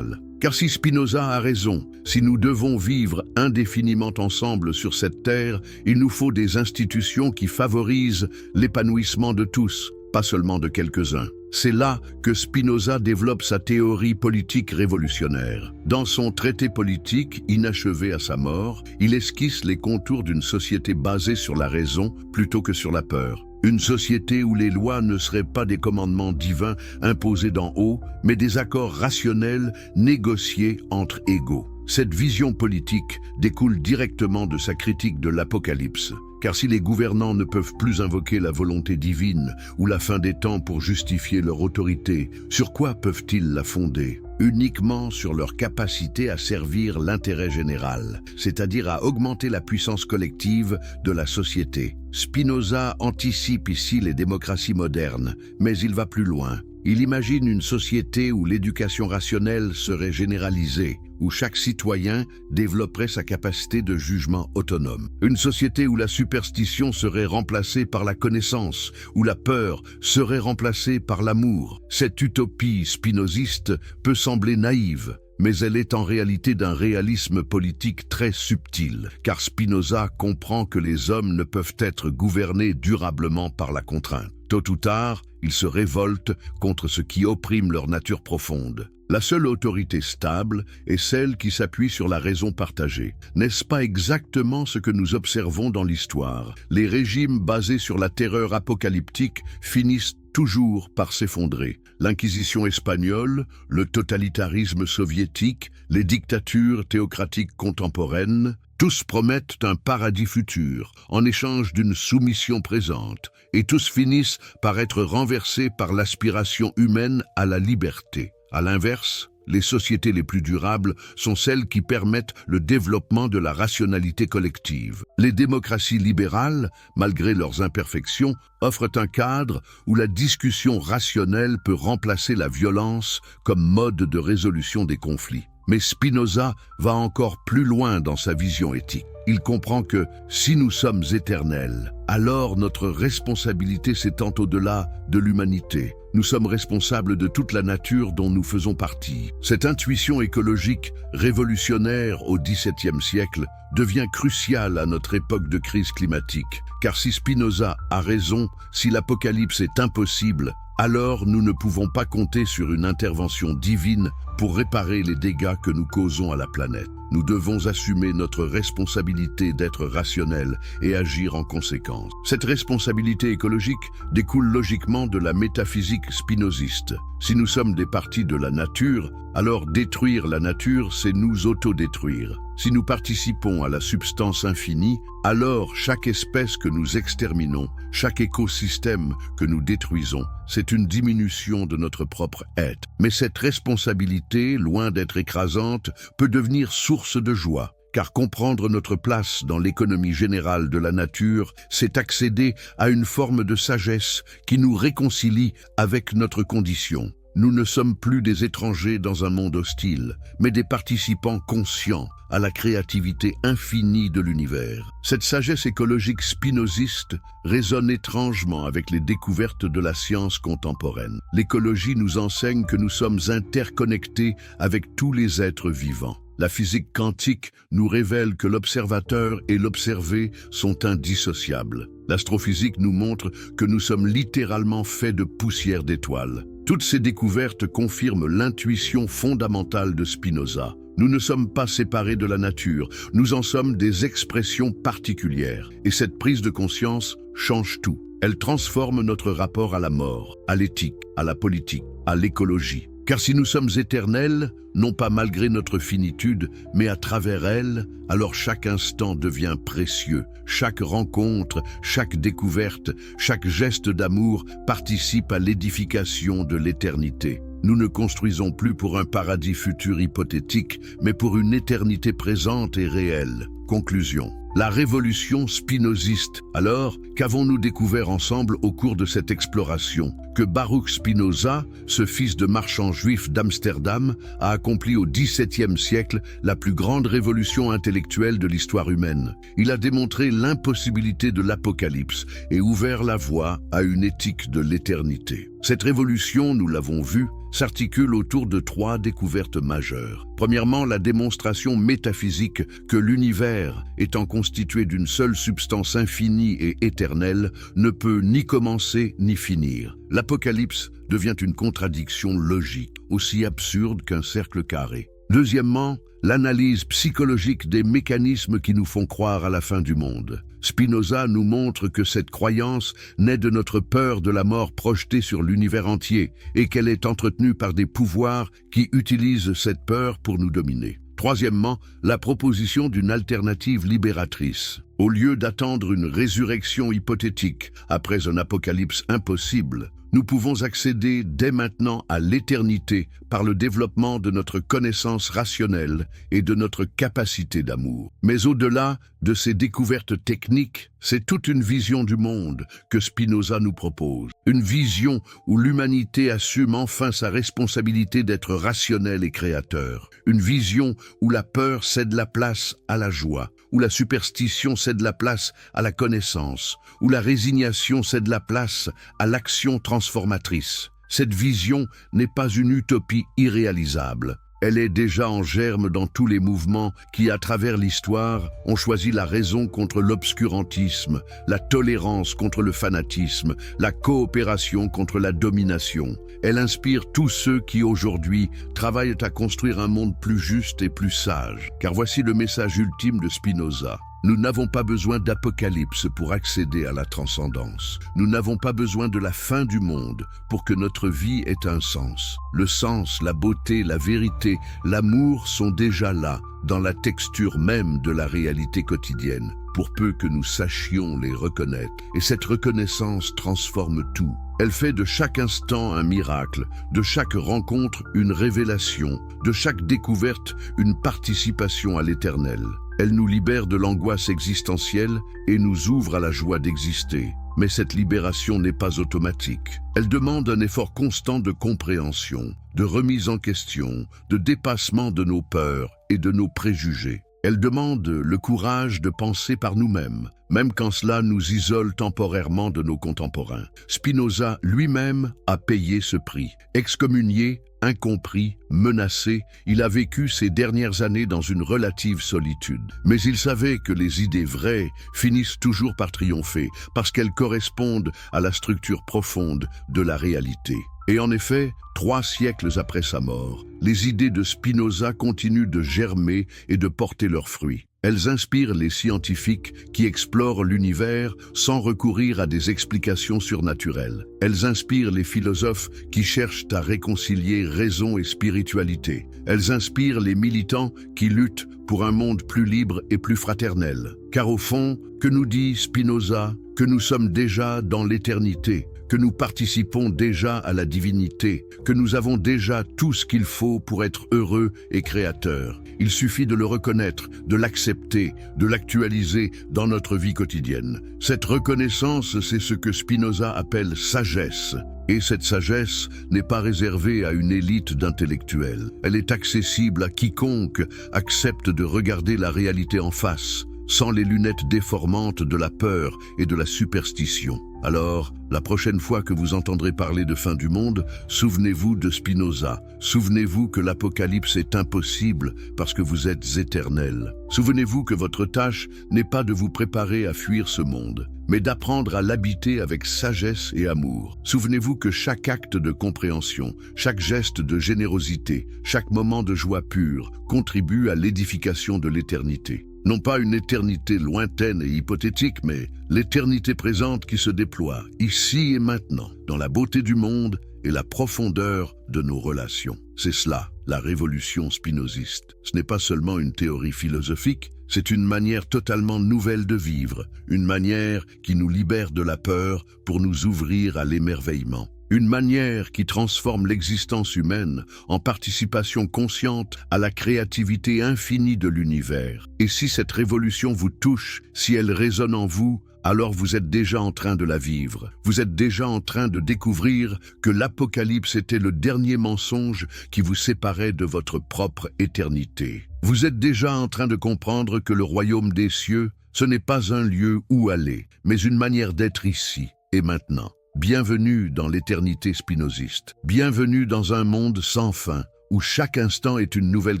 Speaker 1: Car si Spinoza a raison, si nous devons vivre indéfiniment ensemble sur cette terre, il nous faut des institutions qui favorisent l'épanouissement de tous, pas seulement de quelques-uns. C'est là que Spinoza développe sa théorie politique révolutionnaire. Dans son traité politique, inachevé à sa mort, il esquisse les contours d'une société basée sur la raison plutôt que sur la peur. Une société où les lois ne seraient pas des commandements divins imposés d'en haut, mais des accords rationnels négociés entre égaux. Cette vision politique découle directement de sa critique de l'Apocalypse. Car si les gouvernants ne peuvent plus invoquer la volonté divine ou la fin des temps pour justifier leur autorité, sur quoi peuvent-ils la fonder? Uniquement sur leur capacité à servir l'intérêt général, c'est-à-dire à augmenter la puissance collective de la société. Spinoza anticipe ici les démocraties modernes, mais il va plus loin. Il imagine une société où l'éducation rationnelle serait généralisée, où chaque citoyen développerait sa capacité de jugement autonome. Une société où la superstition serait remplacée par la connaissance, où la peur serait remplacée par l'amour. Cette utopie spinoziste peut sembler naïve, mais elle est en réalité d'un réalisme politique très subtil, car Spinoza comprend que les hommes ne peuvent être gouvernés durablement par la contrainte. Tôt ou tard, ils se révoltent contre ce qui opprime leur nature profonde. La seule autorité stable est celle qui s'appuie sur la raison partagée. N'est-ce pas exactement ce que nous observons dans l'histoire? Les régimes basés sur la terreur apocalyptique finissent toujours par s'effondrer. L'Inquisition espagnole, le totalitarisme soviétique, les dictatures théocratiques contemporaines, tous promettent un paradis futur en échange d'une soumission présente, et tous finissent par être renversés par l'aspiration humaine à la liberté. À l'inverse, les sociétés les plus durables sont celles qui permettent le développement de la rationalité collective. Les démocraties libérales, malgré leurs imperfections, offrent un cadre où la discussion rationnelle peut remplacer la violence comme mode de résolution des conflits. Mais Spinoza va encore plus loin dans sa vision éthique. Il comprend que si nous sommes éternels, alors notre responsabilité s'étend au-delà de l'humanité. Nous sommes responsables de toute la nature dont nous faisons partie. Cette intuition écologique révolutionnaire au XVIIe siècle devient cruciale à notre époque de crise climatique. Car si Spinoza a raison, si l'apocalypse est impossible, alors nous ne pouvons pas compter sur une intervention divine pour réparer les dégâts que nous causons à la planète. Nous devons assumer notre responsabilité d'être rationnels et agir en conséquence. Cette responsabilité écologique découle logiquement de la métaphysique spinoziste. Si nous sommes des parties de la nature, alors détruire la nature, c'est nous autodétruire. Si nous participons à la substance infinie, alors chaque espèce que nous exterminons, chaque écosystème que nous détruisons, c'est une diminution de notre propre être. Mais cette responsabilité, loin d'être écrasante, peut devenir source de joie. Car comprendre notre place dans l'économie générale de la nature, c'est accéder à une forme de sagesse qui nous réconcilie avec notre condition. Nous ne sommes plus des étrangers dans un monde hostile, mais des participants conscients à la créativité infinie de l'univers. Cette sagesse écologique spinoziste résonne étrangement avec les découvertes de la science contemporaine. L'écologie nous enseigne que nous sommes interconnectés avec tous les êtres vivants. La physique quantique nous révèle que l'observateur et l'observé sont indissociables. L'astrophysique nous montre que nous sommes littéralement faits de poussière d'étoiles. Toutes ces découvertes confirment l'intuition fondamentale de Spinoza. Nous ne sommes pas séparés de la nature, nous en sommes des expressions particulières. Et cette prise de conscience change tout. Elle transforme notre rapport à la mort, à l'éthique, à la politique, à l'écologie. Car si nous sommes éternels, non pas malgré notre finitude, mais à travers elle, alors chaque instant devient précieux. Chaque rencontre, chaque découverte, chaque geste d'amour participe à l'édification de l'éternité. Nous ne construisons plus pour un paradis futur hypothétique, mais pour une éternité présente et réelle. Conclusion. La révolution spinoziste. Alors, qu'avons-nous découvert ensemble au cours de cette exploration? Que Baruch Spinoza, ce fils de marchand juif d'Amsterdam, a accompli au XVIIe siècle la plus grande révolution intellectuelle de l'histoire humaine. Il a démontré l'impossibilité de l'apocalypse et ouvert la voie à une éthique de l'éternité. Cette révolution, nous l'avons vu, s'articule autour de 3 découvertes majeures. Premièrement, la démonstration métaphysique que l'univers, étant constitué d'une seule substance infinie et éternelle, ne peut ni commencer ni finir. L'Apocalypse devient une contradiction logique, aussi absurde qu'un cercle carré. Deuxièmement, l'analyse psychologique des mécanismes qui nous font croire à la fin du monde. Spinoza nous montre que cette croyance naît de notre peur de la mort projetée sur l'univers entier et qu'elle est entretenue par des pouvoirs qui utilisent cette peur pour nous dominer. Troisièmement, la proposition d'une alternative libératrice. Au lieu d'attendre une résurrection hypothétique après un apocalypse impossible, nous pouvons accéder dès maintenant à l'éternité par le développement de notre connaissance rationnelle et de notre capacité d'amour. Mais au-delà de ces découvertes techniques, c'est toute une vision du monde que Spinoza nous propose. Une vision où l'humanité assume enfin sa responsabilité d'être rationnelle et créateur. Une vision où la peur cède la place à la joie, où la superstition cède la place à la connaissance, où la résignation cède la place à l'action transformatrice. Cette vision n'est pas une utopie irréalisable. Elle est déjà en germe dans tous les mouvements qui, à travers l'histoire, ont choisi la raison contre l'obscurantisme, la tolérance contre le fanatisme, la coopération contre la domination. Elle inspire tous ceux qui, aujourd'hui, travaillent à construire un monde plus juste et plus sage. Car voici le message ultime de Spinoza. Nous n'avons pas besoin d'apocalypse pour accéder à la transcendance. Nous n'avons pas besoin de la fin du monde pour que notre vie ait un sens. Le sens, la beauté, la vérité, l'amour sont déjà là, dans la texture même de la réalité quotidienne, pour peu que nous sachions les reconnaître. Et cette reconnaissance transforme tout. Elle fait de chaque instant un miracle, de chaque rencontre une révélation, de chaque découverte une participation à l'éternel. Elle nous libère de l'angoisse existentielle et nous ouvre à la joie d'exister. Mais cette libération n'est pas automatique. Elle demande un effort constant de compréhension, de remise en question, de dépassement de nos peurs et de nos préjugés. Elle demande le courage de penser par nous-mêmes, même quand cela nous isole temporairement de nos contemporains. Spinoza lui-même a payé ce prix. Excommunié, incompris, menacé, il a vécu ces dernières années dans une relative solitude. Mais il savait que les idées vraies finissent toujours par triompher, parce qu'elles correspondent à la structure profonde de la réalité. Et en effet, 3 siècles après sa mort, les idées de Spinoza continuent de germer et de porter leurs fruits. Elles inspirent les scientifiques qui explorent l'univers sans recourir à des explications surnaturelles. Elles inspirent les philosophes qui cherchent à réconcilier raison et spiritualité. Elles inspirent les militants qui luttent pour un monde plus libre et plus fraternel. Car au fond, que nous dit Spinoza? Que nous sommes déjà dans l'éternité, que nous participons déjà à la divinité, que nous avons déjà tout ce qu'il faut pour être heureux et créateurs. Il suffit de le reconnaître, de l'accepter, de l'actualiser dans notre vie quotidienne. Cette reconnaissance, c'est ce que Spinoza appelle sagesse. Et cette sagesse n'est pas réservée à une élite d'intellectuels. Elle est accessible à quiconque accepte de regarder la réalité en face, sans les lunettes déformantes de la peur et de la superstition. Alors, la prochaine fois que vous entendrez parler de fin du monde, souvenez-vous de Spinoza. Souvenez-vous que l'Apocalypse est impossible parce que vous êtes éternel. Souvenez-vous que votre tâche n'est pas de vous préparer à fuir ce monde, mais d'apprendre à l'habiter avec sagesse et amour. Souvenez-vous que chaque acte de compréhension, chaque geste de générosité, chaque moment de joie pure contribue à l'édification de l'éternité. Non pas une éternité lointaine et hypothétique, mais l'éternité présente qui se déploie, ici et maintenant, dans la beauté du monde et la profondeur de nos relations. C'est cela, la révolution spinoziste. Ce n'est pas seulement une théorie philosophique, c'est une manière totalement nouvelle de vivre, une manière qui nous libère de la peur pour nous ouvrir à l'émerveillement. Une manière qui transforme l'existence humaine en participation consciente à la créativité infinie de l'univers. Et si cette révolution vous touche, si elle résonne en vous, alors vous êtes déjà en train de la vivre. Vous êtes déjà en train de découvrir que l'Apocalypse était le dernier mensonge qui vous séparait de votre propre éternité. Vous êtes déjà en train de comprendre que le royaume des cieux, ce n'est pas un lieu où aller, mais une manière d'être ici et maintenant. Bienvenue dans l'éternité spinoziste. Bienvenue dans un monde sans fin, où chaque instant est une nouvelle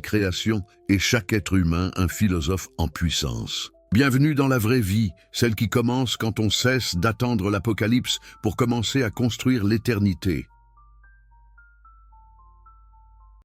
Speaker 1: création et chaque être humain un philosophe en puissance. Bienvenue dans la vraie vie, celle qui commence quand on cesse d'attendre l'Apocalypse pour commencer à construire l'éternité.